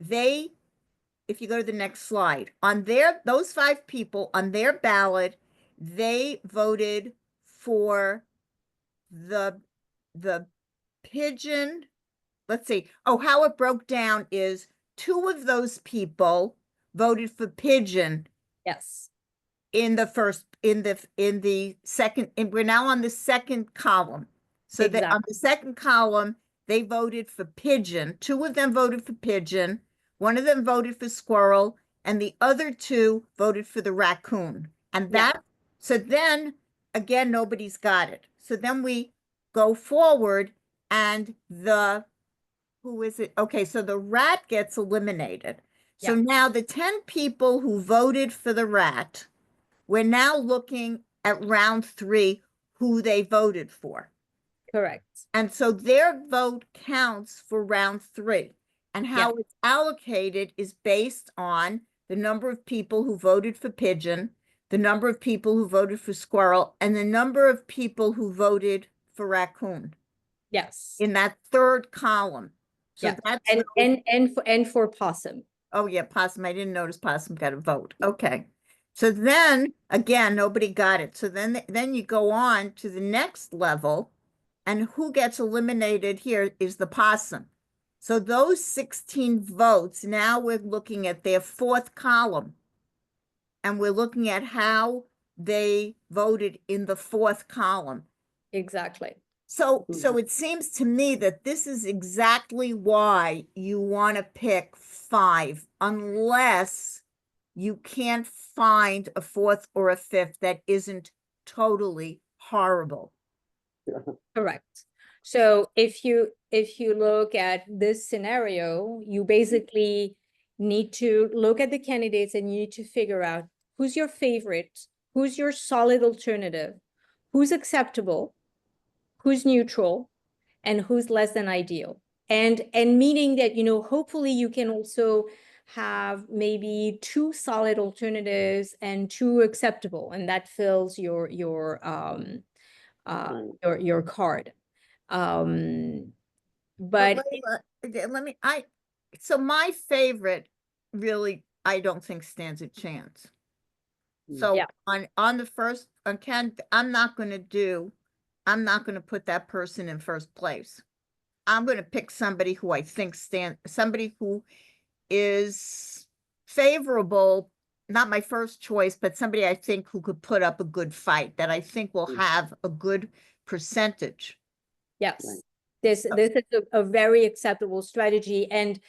if you go to the next slide, those 5 people on their ballot, they voted for the pigeon. Let's see. Oh, how it broke down is 2 of those people voted for pigeon. Yes. In the second, and we're now on the second column. So on the second column, they voted for pigeon. 2 of them voted for pigeon. One of them voted for squirrel, and the other two voted for the raccoon. And Yeah. so then, again, nobody's got it. So then we go forward, and who is it? Okay, so the rat gets eliminated. So Yeah. now the 10 people who voted for the rat, we're now looking at round 3, who they voted for. Correct. And so their vote counts for round 3. And how it's allocated is based on the number of people who voted for pigeon, the number of people who voted for squirrel, and the number of people who voted for raccoon Yes. in that third column. So Yeah. that's And for possum. Oh yeah, possum. I didn't notice possum got a vote. Okay. So then again, nobody got it. So then you go on to the next level, and who gets eliminated here is the possum. So those 16 votes, now we're looking at their fourth column, and we're looking at how they voted in the fourth column. Exactly. So it seems to me that this is exactly why you want to pick 5, unless you can't find a 4th or a 5th that isn't totally horrible. Correct. So if you look at this scenario, you basically need to look at the candidates and you need to figure out who's your favorite, who's your solid alternative, who's acceptable, who's neutral, and who's less than ideal. And meaning that, hopefully you can also have maybe 2 solid alternatives and 2 acceptable, and that fills your card. But Layla, so my favorite really, I don't think stands a chance. So Yeah. on the first, I'm not going to put that person in first place. I'm going to pick somebody who I think somebody who is favorable, not my first choice, but somebody I think who could put up a good fight, that I think will have a good percentage. yes, Right. this is a very acceptable strategy. And,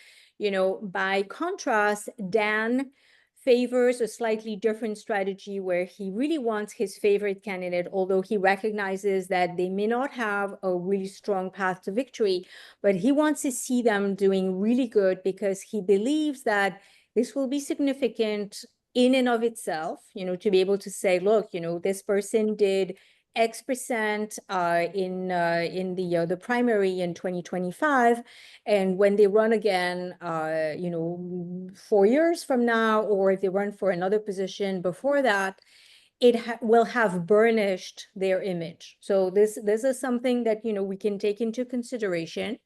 by contrast, Dan favors a slightly different strategy where he really wants his favorite candidate, although he recognizes that they may not have a really strong path to victory, but he wants to see them doing really good because he believes that this will be significant in and of itself, to be able to say, look, this person did X% in the primary in 2025, and when they run again, 4 years from now, or if they run for another position before that, it will have burnished their image. So this is something that we can take into consideration.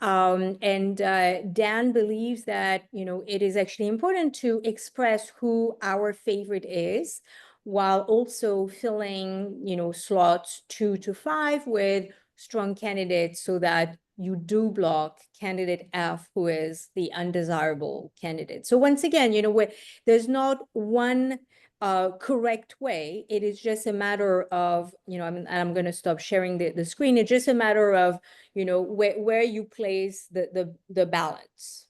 And Dan believes that it is actually important to express who our favorite is, while also filling slots 2 to 5 with strong candidates, so that you do block candidate F, who is the undesirable candidate. So once again, there's not one correct way. It is just a matter of, I'm going to stop sharing the screen. It's just a matter of, where you place the ballots,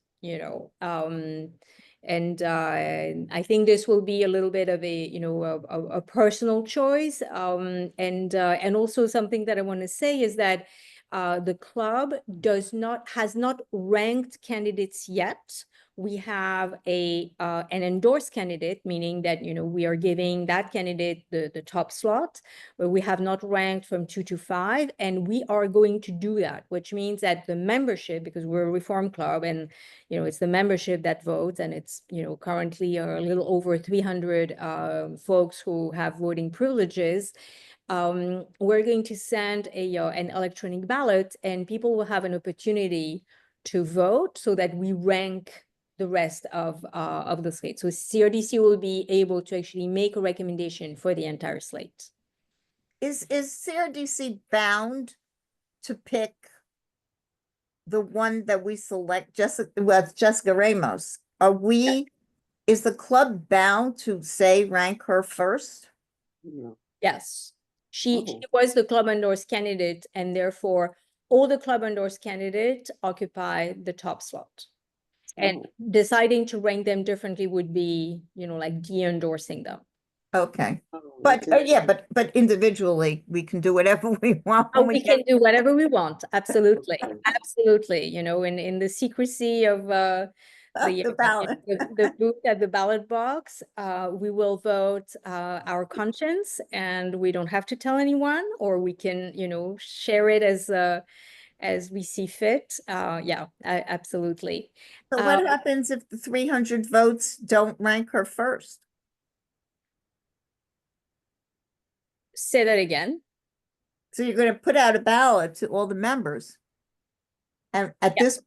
and I think this will be a little bit of a personal choice. And also something that I want to say is that the club has not ranked candidates yet. We have an endorsed candidate, meaning that we are giving that candidate the top slot, but we have not ranked from 2 to 5, and we are going to do that, which means that the membership, because we're a reform club, and it's the membership that votes, and it's currently a little over 300 folks who have voting privileges. We're going to send an electronic ballot, and people will have an opportunity to vote so that we rank the rest of the slate. So CRDC will be able to actually make a recommendation for the entire slate. Is CRDC bound to pick the one that we select, Jessica Ramos? Is the club bound to say rank her first? No. Yes, she was the club endorsed candidate, and therefore all the club endorsed candidates occupy the top slot. And deciding to rank them differently would be, like de-endorsing them. Okay. Oh, But, that's yeah, but individually, we can do whatever we want Oh, when we we get. can do whatever we want. Absolutely. Absolutely. In the secrecy of The ballot. the booth at the ballot box, we will vote our conscience, and we don't have to tell anyone, or we can, share it as we see fit. Yeah, absolutely. So what happens if the 300 votes don't rank her first? Say that again. So you're going to put out a ballot to all the members. And at Yeah. this,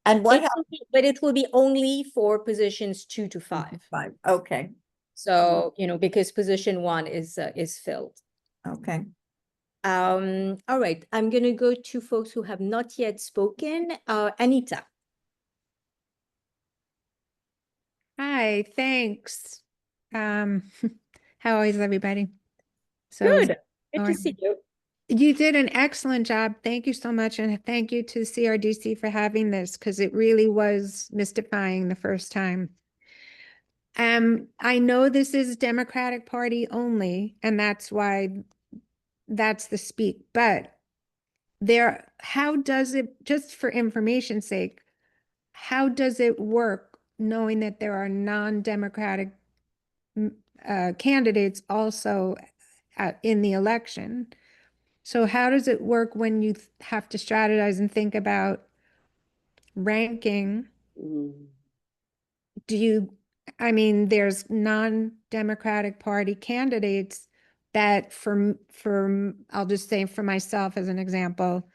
and what But it will be only for positions 2 to 5. happens? Okay, So, because position 1 is filled. okay. All right, I'm gonna go to folks who have not yet spoken. Anita. Hi, thanks. How is everybody? So Good to Alright. see you. You did an excellent job. Thank you so much. And thank you to CRDC for having this because it really was mystifying the first time. I know this is Democratic Party only, and that's why that's the speak, but how does it, just for information's sake, how does it work knowing that there are non-democratic candidates also in the election? So how does it work when you have to strategize and think about ranking? Mm. There's non-democratic party candidates that I'll just say for myself as an example,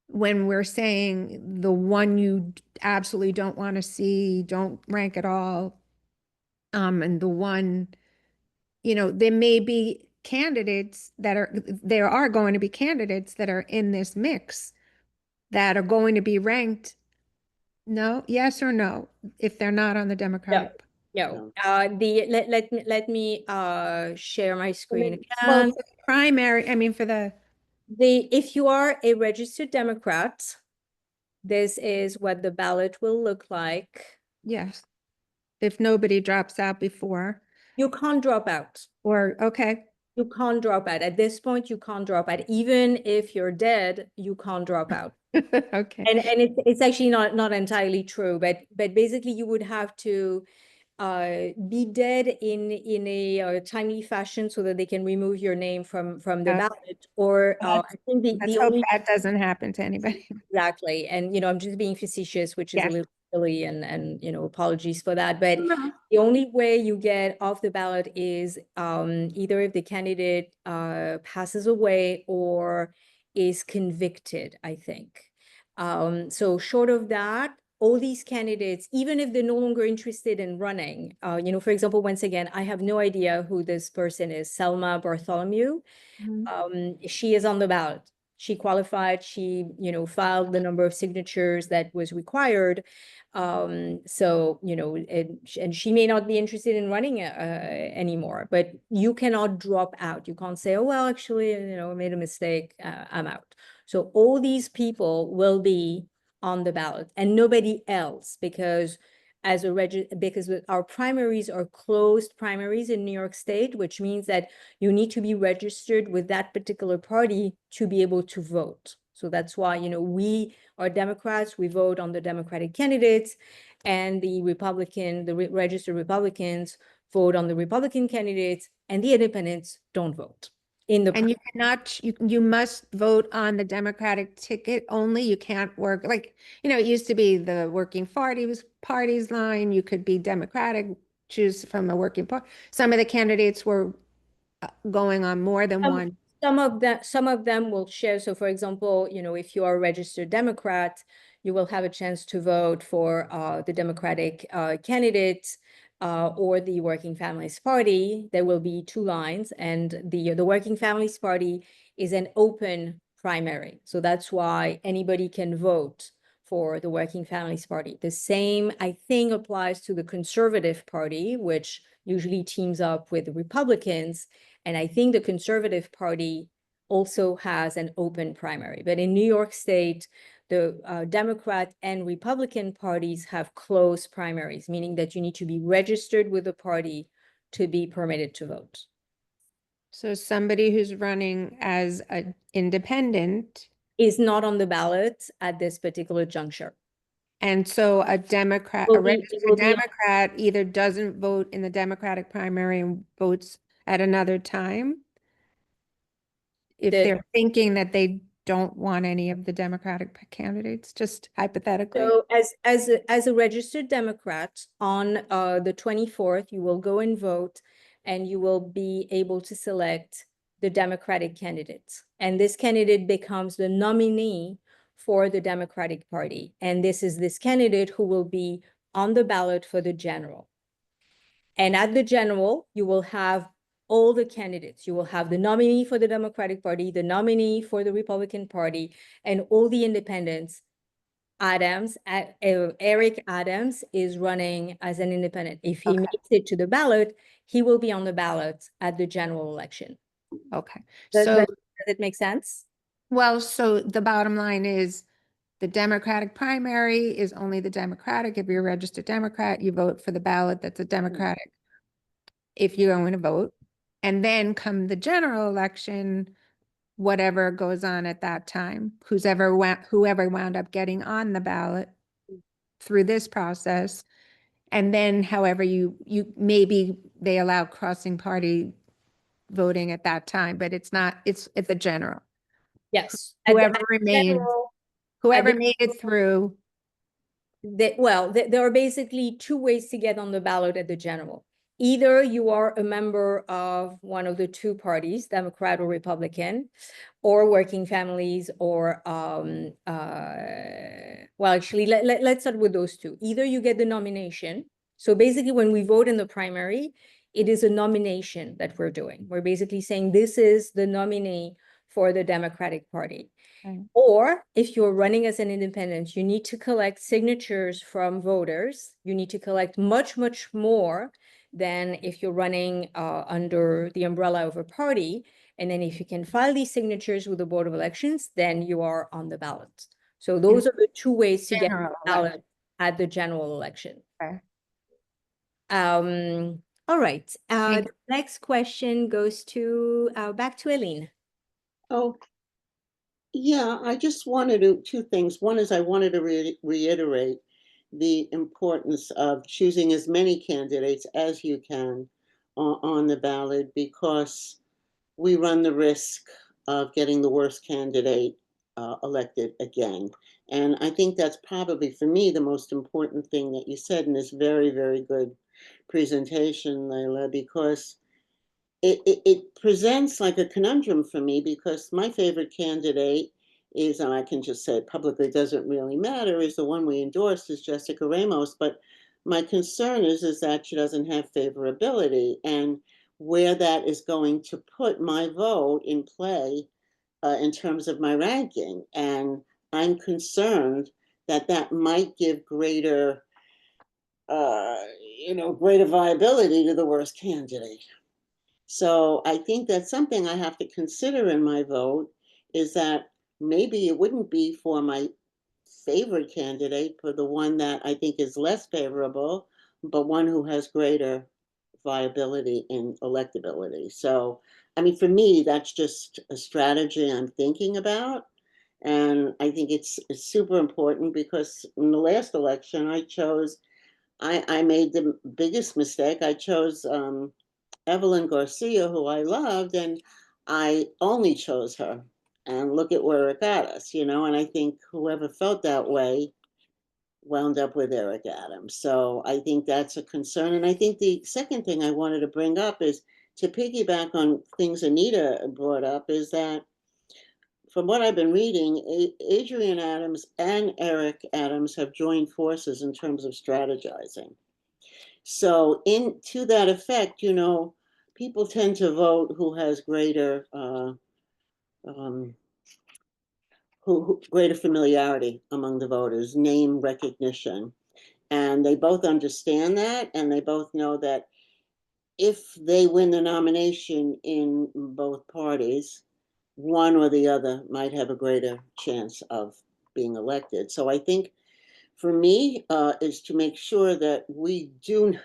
when we're saying the one you absolutely don't want to see, don't rank at all, and the one, there may be candidates there are going to be candidates that are in this mix that are going to be ranked. No, yes or no, if they're not on the Democratic. No. Let me share my screen Well, again. for the primary, for the. If you are a registered Democrat, this is what the ballot will look like. Yes. If nobody drops out before. You can't drop out. Okay. You can't drop out. At this point, you can't drop out. Even if you're dead, you can't drop out. Okay. And it's actually not entirely true, but basically you would have to be dead in a timely fashion so that they can remove your name from the ballot. Or I think Let's the hope only that doesn't happen to anybody. exactly. And I'm just being facetious, which is a Yeah. little silly, and apologies for that. But No. the only way you get off the ballot is either if the candidate passes away or is convicted, I think. So short of that, all these candidates, even if they're no longer interested in running, for example, once again, I have no idea who this person is, Selma Bartholomew. She is on the ballot. She qualified, she, filed the number of signatures that was required. So, and she may not be interested in running anymore, but you cannot drop out. You can't say, oh, well, actually, I made a mistake, I'm out. So all these people will be on the ballot and nobody else, because because our primaries are closed primaries in New York State, which means that you need to be registered with that particular party to be able to vote. So that's why, we are Democrats, we vote on the Democratic candidates, and the registered Republicans vote on the Republican candidates, and the independents don't vote. And you cannot, you must vote on the Democratic ticket only. You can't work it used to be the working parties line. You could be Democratic, choose from a working party. Some of the candidates were going on more than one. Some of them will share. So for example, if you are a registered Democrat, you will have a chance to vote for the Democratic candidate or the Working Families Party. There will be 2 lines, and the Working Families Party is an open primary. So that's why anybody can vote for the Working Families Party. The same, I think, applies to the Conservative Party, which usually teams up with the Republicans. And I think the Conservative Party also has an open primary. But in New York State, the Democrat and Republican parties have closed primaries, meaning that you need to be registered with the party to be permitted to vote. So somebody who's running as an independent, Is not on the ballot at this particular juncture. and so a Democrat, Will a be- registered will be- Democrat either doesn't vote in the Democratic primary and votes at another time. If The- they're thinking that they don't want any of the Democratic candidates, just hypothetically. So as a registered Democrat on the 24th, you will go and vote and you will be able to select the Democratic candidate. And this candidate becomes the nominee for the Democratic Party. And this is this candidate who will be on the ballot for the general. And at the general, you will have all the candidates. You will have the nominee for the Democratic Party, the nominee for the Republican Party, and all the independents. Eric Adams is running as an independent. If he Okay. makes it to the ballot, he will be on the ballot at the general election. Okay, Does so, does it make sense? well, so the bottom line is the Democratic primary is only the Democratic. If you're a registered Democrat, you vote for the ballot that's a Democratic. If you're going to vote, and then come the general election, whatever goes on at that time, whoever wound up getting on the ballot through this process. And then however you maybe they allow crossing party voting at that time, but it's not, it's a general. Yes. Whoever remains, whoever the- made it through. There are basically two ways to get on the ballot at the general. Either you are a member of one of the two parties, Democrat or Republican, or Working Families, or well, actually, let's start with those two. Either you get the nomination. So basically, when we vote in the primary, it is a nomination that we're doing. We're basically saying this is the nominee for the Democratic Party. Okay. Or if you're running as an independent, you need to collect signatures from voters. You need to collect much, much more than if you're running under the umbrella of a party. And then if you can file these signatures with the Board of Elections, then you are on the ballot. So those are the two ways to get on General the ballot election. at the general election. Okay. All right. Thank The next question goes to back to Eileen. Oh, yeah, I just wanted to, two things. One is I wanted to reiterate the importance of choosing as many candidates as you can on the ballot, because we run the risk of getting the worst candidate elected again. And I think that's probably, for me, the most important thing that you said in this very, very good presentation, Leila, because it presents like a conundrum for me, because my favorite candidate is, and I can just say it publicly, it doesn't really matter, is the one we endorsed, is Jessica Ramos. But my concern is that she doesn't have favorability, and where that is going to put my vote in play in terms of my ranking. And I'm concerned that that might give greater, greater viability to the worst candidate. So I think that's something I have to consider in my vote, is that maybe it wouldn't be for my favorite candidate, for the one that I think is less favorable, but one who has greater viability and electability. So, I mean, for me, that's just a strategy I'm thinking about. And I think it's super important, because in the last election, I made the biggest mistake. I chose Evelyn Garcia, who I loved, and I only chose her. And look at where it got us, and I think whoever felt that way wound up with Eric Adams. So I think that's a concern. And I think the second thing I wanted to bring up is to piggyback on things Anita brought up, is that from what I've been reading, Adrian Adams and Eric Adams have joined forces in terms of strategizing. So to that effect, people tend to vote who has greater greater familiarity among the voters, name recognition. And they both understand that, and they both know that if they win the nomination in both parties, one or the other might have a greater chance of being elected. So I think for me, is to make sure that we do,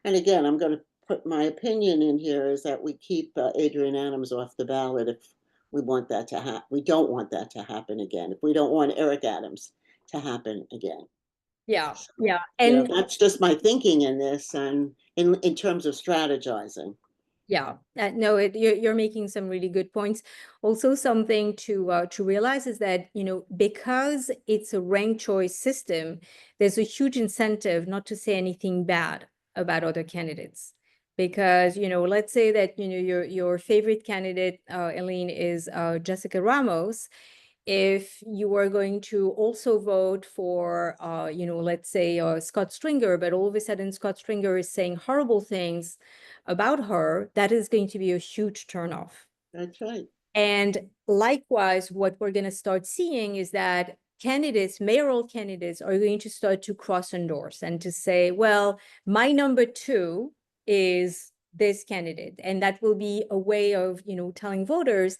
and again, I'm going to put my opinion in here, is that we keep Adrian Adams off the ballot if we want that to happen. We don't want that to happen again. If we don't want Eric Adams to happen again. Yeah, So, yeah. you know, And that's just my thinking in this, and in terms of strategizing. yeah, no, you're making some really good points. Also, something to realize is that, you know, because it's a ranked choice system, there's a huge incentive not to say anything bad about other candidates. Because, you know, let's say that, you know, your favorite candidate, Elaine, is Jessica Ramos. If you are going to also vote for, you know, let's say Scott Stringer, but all of a sudden Scott Stringer is saying horrible things about her, that is going to be a huge turnoff. That's right. And likewise, what we're going to start seeing is that candidates, mayoral candidates, are going to start to cross-endorse and to say, well, my number 2 is this candidate. And that will be a way of, you know, telling voters,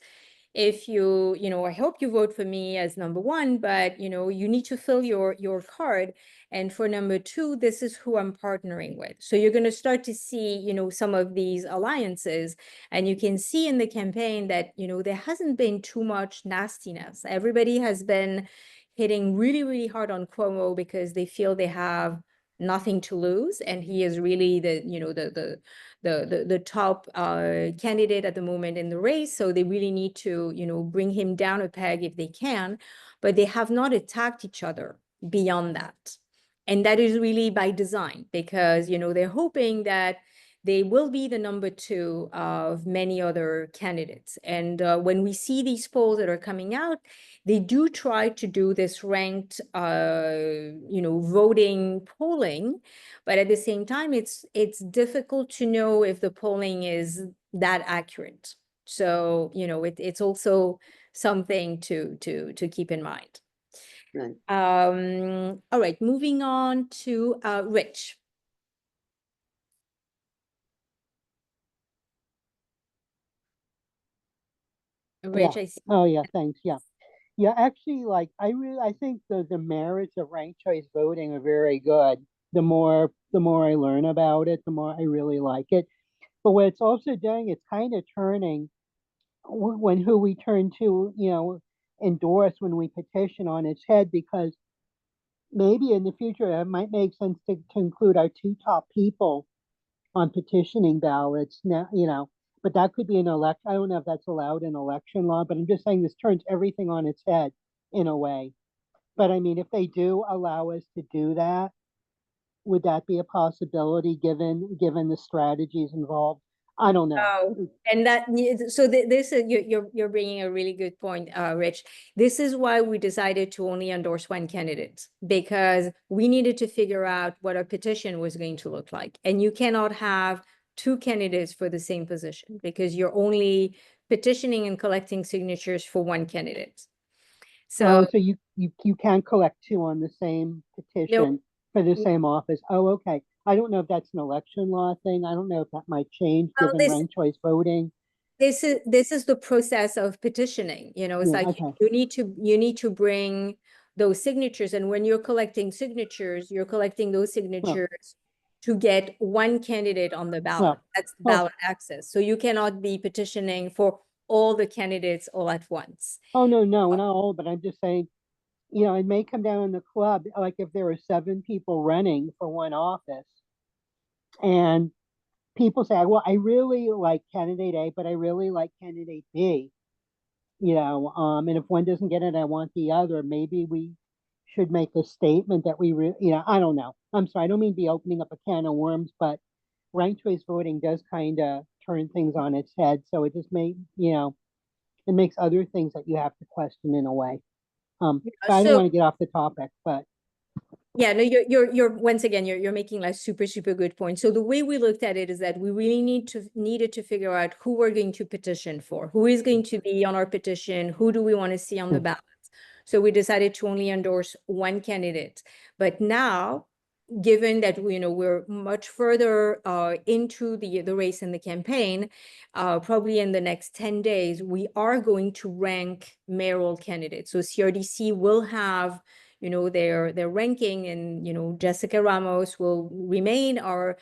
if you know, I hope you vote for me as number 1, but, you know, you need to fill your card. And for number 2, this is who I'm partnering with. So you're going to start to see, you know, some of these alliances. And you can see in the campaign that, you know, there hasn't been too much nastiness. Everybody has been hitting really, really hard on Cuomo because they feel they have nothing to lose. And he is really the, you know, the top candidate at the moment in the race. So they really need to, you know, bring him down a peg if they can, but they have not attacked each other beyond that. And that is really by design, because, you know, they're hoping that they will be the number 2 of many other candidates. And when we see these polls that are coming out, they do try to do this ranked, you know, voting polling, but at the same time, it's difficult to know if the polling is that accurate. So, you know, it's also something to keep in mind. Right. All right, moving on to Rich. Rich, I see. Oh, yeah, thanks. Yeah. Yeah, actually, like I think the merits of ranked choice voting are very good. The more I learn about it, the more I really like it. But what it's also doing, it's kind of turning when who we turn to, you know, endorse when we petition on its head, because maybe in the future it might make sense to include our 2 top people on petitioning ballots now, you know, but that could be an election. I don't know if that's allowed in election law, but I'm just saying this turns everything on its head in a way. But I mean, if they do allow us to do that, would that be a possibility given the strategies involved? I don't know. Oh, and that, so this is, you're bringing a really good point, Rich. This is why we decided to only endorse 1 candidate, because we needed to figure out what our petition was going to look like. And you cannot have 2 candidates for the same position, because you're only petitioning and collecting signatures for 1 candidate. So So you can't collect 2 on the same petition for the same office. Oh, okay. I don't know if that's an election law thing. I don't know if that might change Well, given ranked choice voting. this is the process of petitioning, you know, it's Yeah, like okay. you need to bring those signatures. And when you're collecting signatures, you're collecting those signatures to get 1 candidate on the ballot. That's ballot access. So you cannot be petitioning for all the candidates all at once. Oh, no, not all, but I'm just saying, you know, it may come down in the club, like if there are 7 people running for one office and people say, well, I really like candidate A, but I really like candidate B, you know, and if one doesn't get it, I want the other. Maybe we should make a statement that you know, I don't know. I'm sorry, I don't mean to be opening up a can of worms, but ranked choice voting does kind of turn things on its head. So it just you know, it makes other things that you have to question in a way. But I don't want to get off the topic, but yeah, no, you're once again, you're making like super good point. So the way we looked at it is that we really needed to figure out who we're going to petition for, who is going to be on our petition, who do we want to see on the ballots. So we decided to only endorse 1 candidate. But now given that we're much further into the race and the campaign, probably in the next 10 days, we are going to rank mayoral candidates. So CRDC will have their ranking, and Jessica Ramos will remain our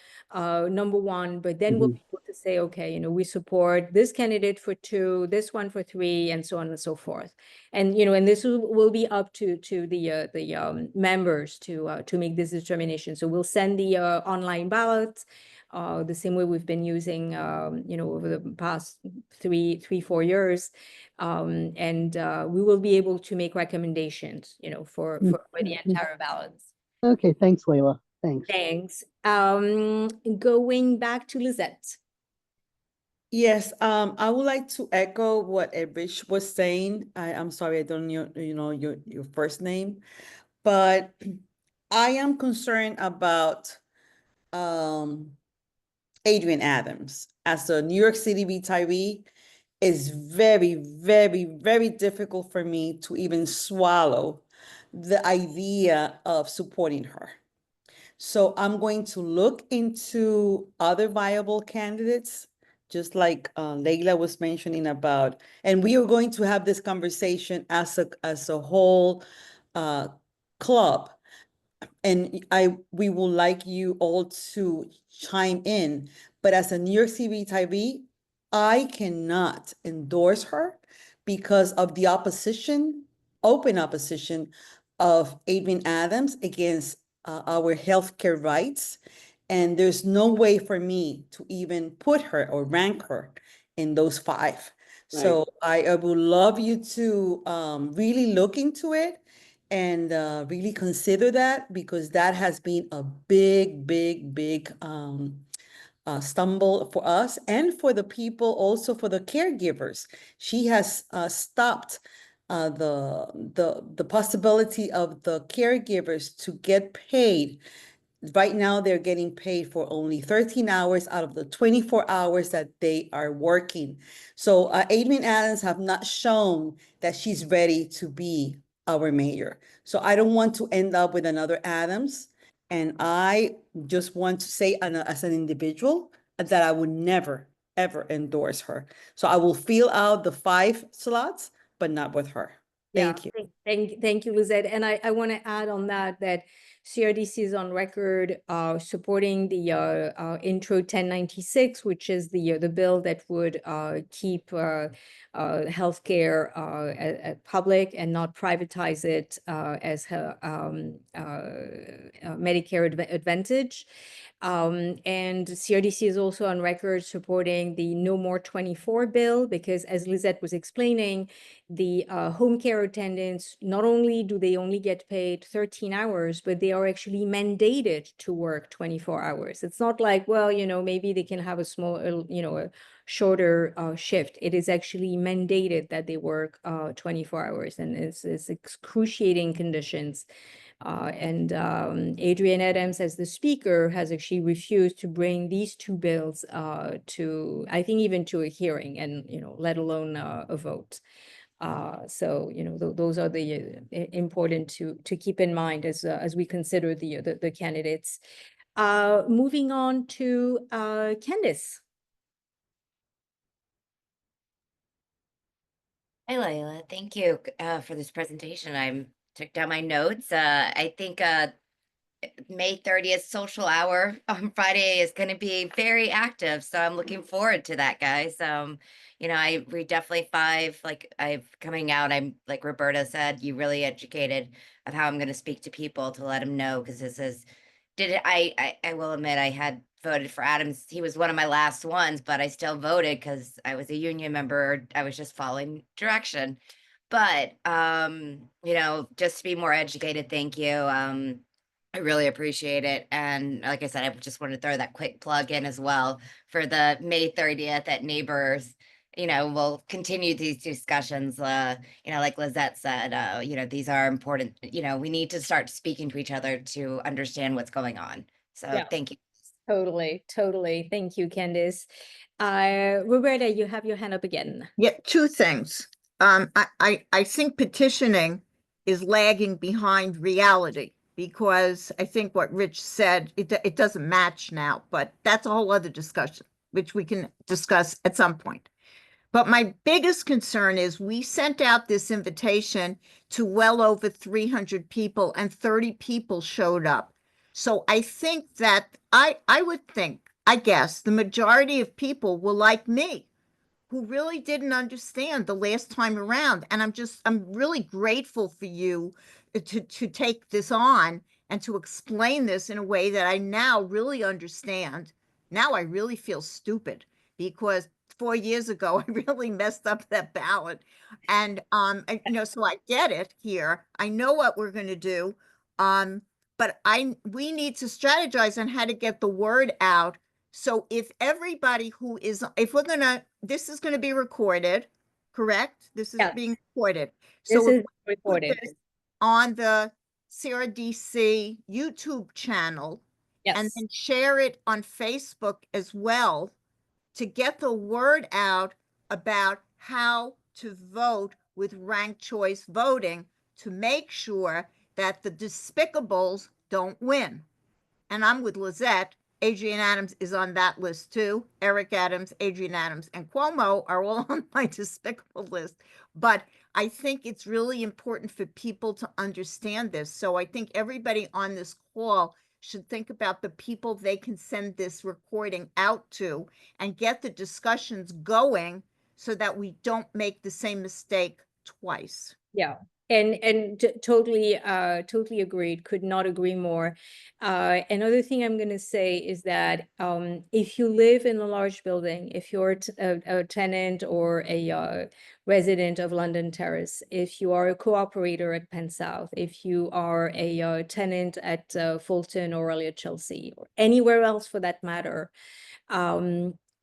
number one, but then we'll be able to say, okay, we support this candidate for 2, this one for 3, and so on and so forth. And and this will be up to the members to make this determination. So we'll send the online ballots the same way we've been using over the past 4 years, and we will be able to make recommendations for the entire ballots. Okay, thanks, Leila. Thanks. Thanks. Going back to Lizette. Yes, I would like to echo what Rich was saying. I'm sorry, I don't know your first name, but I am concerned about Adrian Adams as a New York City retiree. Is very, very, very difficult for me to even swallow the idea of supporting her. So I'm going to look into other viable candidates, just like Leila was mentioning about, and we are going to have this conversation as a whole club. And we would like you all to chime in, but as a New York City retiree, I cannot endorse her because of the open opposition of Adrian Adams against our healthcare rights. And there's no way for me to even put her or rank her in those 5. So I would love you to really look into it and really consider that, because that has been a big, big, big stumble for us and for the people, also for the caregivers. She has stopped the possibility of the caregivers to get paid. Right now, they're getting paid for only 13 hours out of the 24 hours that they are working. So Adrian Adams have not shown that she's ready to be our mayor. So I don't want to end up with another Adams. And I just want to say as an individual that I would never, ever endorse her. So I will fill out the 5 slots, but not with her. Thank you. Thank you, Lizette. And I want to add on that CRDC is on record supporting the Intro 1096, which is the bill that would keep healthcare public and not privatize it as Medicare Advantage. And CRDC is also on record supporting the No More 24 bill, because as Lizette was explaining, the home care attendants, not only do they only get paid 13 hours, but they are actually mandated to work 24 hours. It's not like, well, maybe they can have a small, a shorter shift. It is actually mandated that they work 24 hours, and it's excruciating conditions. And Adrian Adams, as the speaker, has actually refused to bring these 2 bills to, I think, even to a hearing, and let alone a vote. So those are the important to keep in mind as we consider the candidates. Moving on to Candice. Hi, Leila. Thank you for this presentation. I took down my notes. I think May 30th social hour on Friday is going to be very active. So I'm looking forward to that, guys. We definitely 5, like coming out, I'm like Roberta said, you really educated of how I'm going to speak to people to let them know, because this is, I will admit I had voted for Adams. He was one of my last ones, but I still voted because I was a union member. I was just following direction. But, just to be more educated, thank you. I really appreciate it. And like I said, I just want to throw that quick plug in as well for the May 30th at Neighbors. We'll continue these discussions. Like Lizette said, these are important. We need to start speaking to each other to understand what's going on. So thank you. Totally. Thank you, Candice. Roberta, you have your hand up again. Yeah, 2 things. I think petitioning is lagging behind reality. because I think what Rich said, it doesn't match now, but that's a whole other discussion, which we can discuss at some point. But my biggest concern is we sent out this invitation to well over 300 people and 30 people showed up. So I think that I would think, I guess, the majority of people will like me, who really didn't understand the last time around. And I'm really grateful for you to take this on and to explain this in a way that I now really understand. Now I really feel stupid because 4 years ago I really messed up that ballot. And so I get it here. I know what we're gonna do. But we need to strategize on how to get the word out. So if everybody who is, this is gonna be recorded, correct? This is Yes. being recorded. This So if is we put recorded. this on the CRDC YouTube channel and Yes. then share it on Facebook as well to get the word out about how to vote with ranked choice voting to make sure that the despicables don't win. And I'm with Lizette. Adrian Adams is on that list too. Eric Adams, Adrian Adams, and Cuomo are all on my despicable list. But I think it's really important for people to understand this. So I think everybody on this call should think about the people they can send this recording out to and get the discussions going so that we don't make the same mistake twice. Yeah. And totally agreed. Could not agree more. Another thing I'm going to say is that if you live in a large building, if you're a tenant or a resident of London Terrace, if you are a cooperator at Penn South, if you are a tenant at Fulton or Elliott Chelsea, or anywhere else for that matter,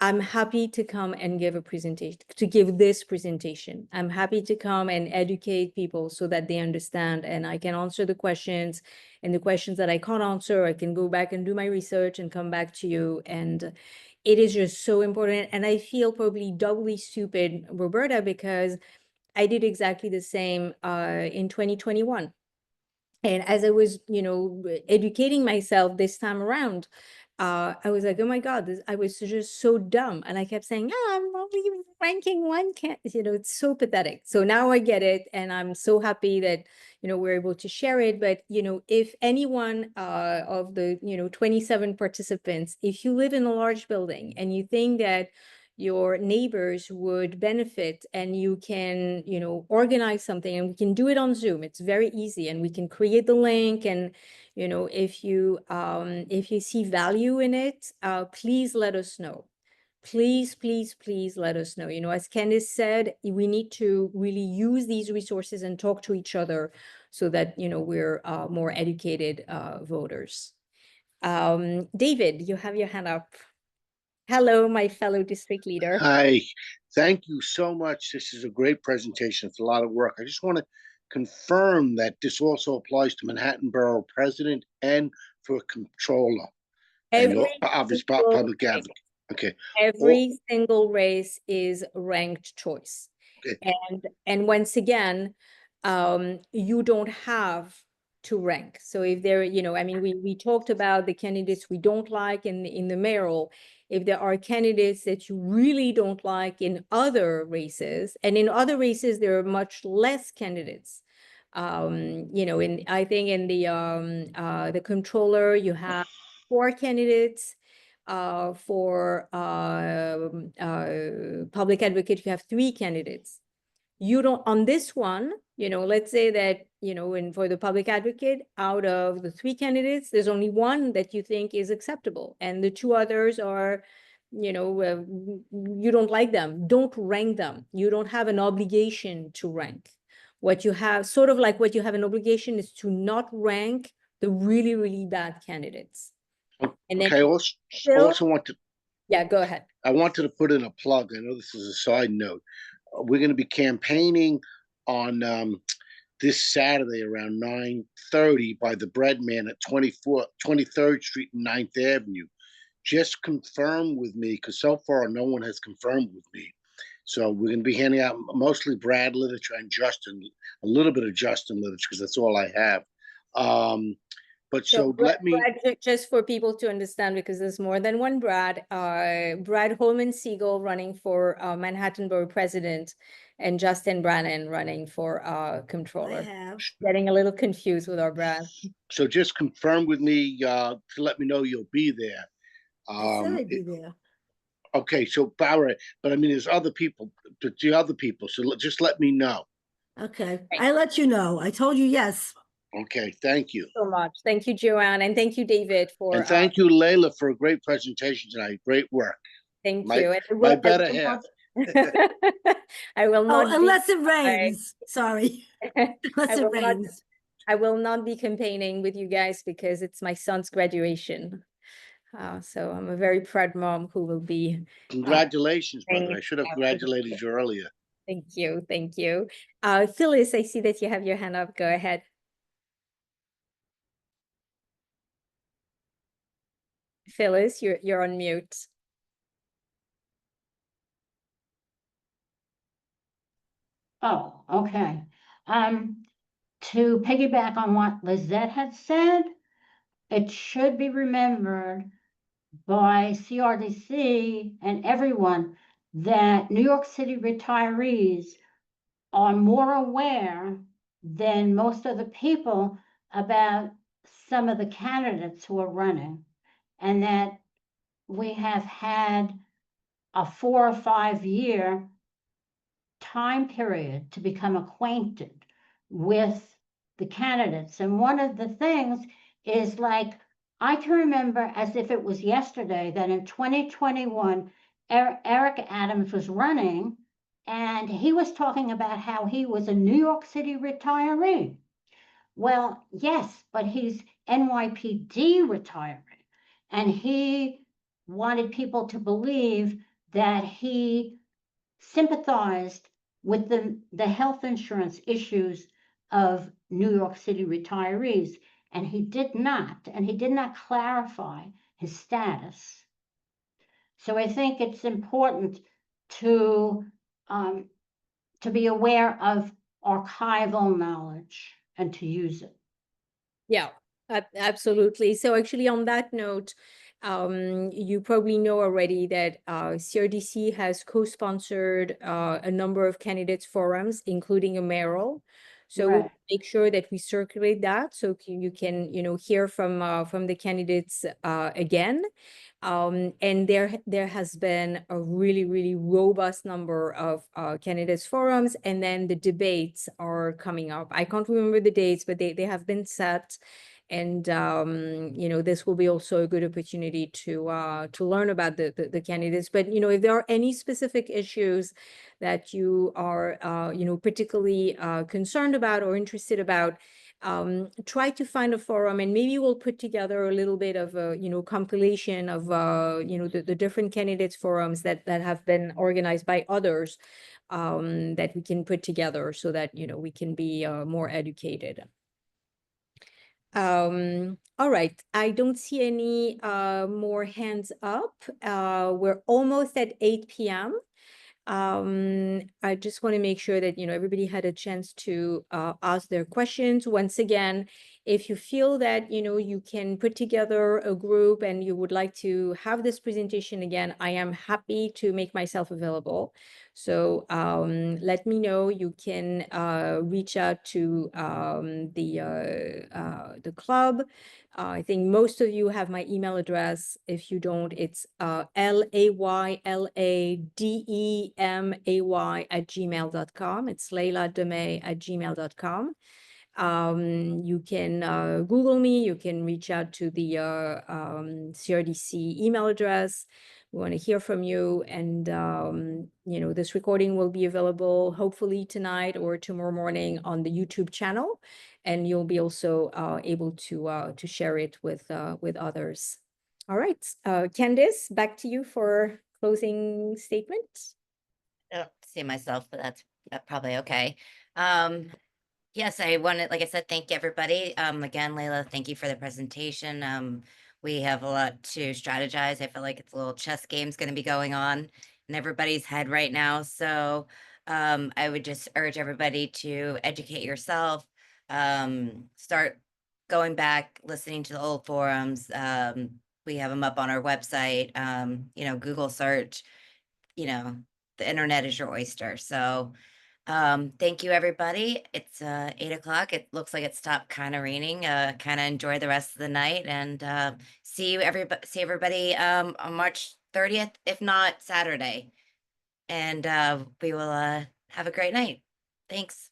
I'm happy to come and give a presentation, to give this presentation. I'm happy to come and educate people so that they understand and I can answer the questions, and the questions that I can't answer, I can go back and do my research and come back to you. And it is just so important. And I feel probably doubly stupid, Roberta, because I did exactly the same in 2021. And as I was, educating myself this time around, I was like, oh my God, I was just so dumb. And I kept saying, yeah, I'm only ranking one, it's so pathetic. So now I get it. And I'm so happy that, we're able to share it. But, if anyone of the, 27 participants, if you live in a large building and you think that your neighbors would benefit and you can, organize something, and we can do it on Zoom. It's very easy, and we can create the link. And, if you see value in it, please let us know. Please, please, please let us know. As Candice said, we need to really use these resources and talk to each other so that, we're more educated voters. David, you have your hand up. Hello, my fellow district leader. Hi, thank you so much. This is a great presentation. It's a lot of work. I just want to confirm that this also applies to Manhattan Borough President and for Controller. And obviously public advocate. Okay. Every single race is ranked choice. Okay. And once again, you don't have to rank. So if there, we talked about the candidates we don't like in the mayoral. If there are candidates that you really don't like in other races, and in other races there are much less candidates. I think in the controller you have 4 candidates. For public advocate, you have 3 candidates. You don't, on this one, let's say that, and for the public advocate, out of the 3 candidates, there's only 1 that you think is acceptable. And the 2 others are, you don't like them. Don't rank them. You don't have an obligation to rank. What you have, sort of like what you have an obligation is to not rank the really, really bad candidates. And then okay, also want to. Yeah, go ahead. I wanted to put in a plug. I know this is a side note. We're going to be campaigning on this Saturday around 9:30 by the Bread Man at 23rd Street and 9th Avenue. Just confirm with me, because so far no one has confirmed with me. So we're going to be handing out mostly Brad literature and Justin, a little bit of Justin literature, because that's all I have. But so Brad, let me, just for people to understand, because there's more than one Brad, Brad Holman Siegel running for Manhattan Borough President and Justin Brannan running for Controller. Getting a little confused with our Brad. so just confirm with me to let me know you'll be there. I said I'd be there. Okay, so Barbara, but I mean, there's other people, the other people, so just let me know. Okay, I let you know. I told you yes. Okay, thank you. So much. Thank you, Joanne, and thank you, David, for And thank you, Layla, for a great presentation tonight. Great work. thank My- you. And I My will- I better will half. not- I will Oh, not be- unless it rains. Sorry. Unless I it will not- rains. I will not be campaigning with you guys because it's my son's graduation. So I'm a very proud mom who will be. Congratulations, brother. thank I should have you. congratulated you earlier. Thank you. Thank you. Phyllis, I see that you have your hand up. Go ahead. Phyllis, you're on mute. Oh, okay. To piggyback on what Lizette had said, it should be remembered by CRDC and everyone that New York City retirees are more aware than most of the people about some of the candidates who are running, and that we have had a 4 or 5 year time period to become acquainted with the candidates. And one of the things is, like, I can remember as if it was yesterday that in 2021, Eric Adams was running, and he was talking about how he was a New York City retiree. Well, yes, but he's NYPD retiring, and he wanted people to believe that he sympathized with the health insurance issues of New York City retirees, and he did not clarify his status. So I think it's important to be aware of archival knowledge and to use it. Yeah, absolutely. So actually on that note, you probably know already that CRDC has co-sponsored a number of candidates forums, including a mayoral. So Right. we'll make sure that we circulate that so you can hear from the candidates again. And there has been a really, really robust number of candidates forums, and then the debates are coming up. I can't remember the dates, but they have been set. And this will be also a good opportunity to learn about the candidates. But if there are any specific issues that you are particularly concerned about or interested about, try to find a forum, and maybe we'll put together a little bit of a compilation of the different candidates forums that have been organized by others, that we can put together so that we can be more educated. All right, I don't see any more hands up. We're almost at 8 p.m. I just want to make sure that everybody had a chance to ask their questions. Once again, if you feel that you can put together a group and you would like to have this presentation again, I am happy to make myself available. So let me know. You can reach out to the club. I think most of you have my email address. If you don't, it's laylademay@gmail.com. It's laylademay@gmail.com. You can Google me. You can reach out to the CRDC email address. We want to hear from you. And, this recording will be available hopefully tonight or tomorrow morning on the YouTube channel. And you'll be also able to share it with others. All right, Candice, back to you for closing statements. I don't see myself, but that's probably okay. Yes, I wanted, like I said, thank everybody. Again, Layla, thank you for the presentation. We have a lot to strategize. I feel like it's a little chess game's going to be going on in everybody's head right now. So I would just urge everybody to educate yourself, start going back, listening to the old forums. We have them up on our website. Google search. The internet is your oyster. So thank you, everybody. It's 8 o'clock. It looks like it stopped kind of raining. Kind of enjoy the rest of the night, and see everybody on March 30th, if not Saturday. And we will have a great night. Thanks.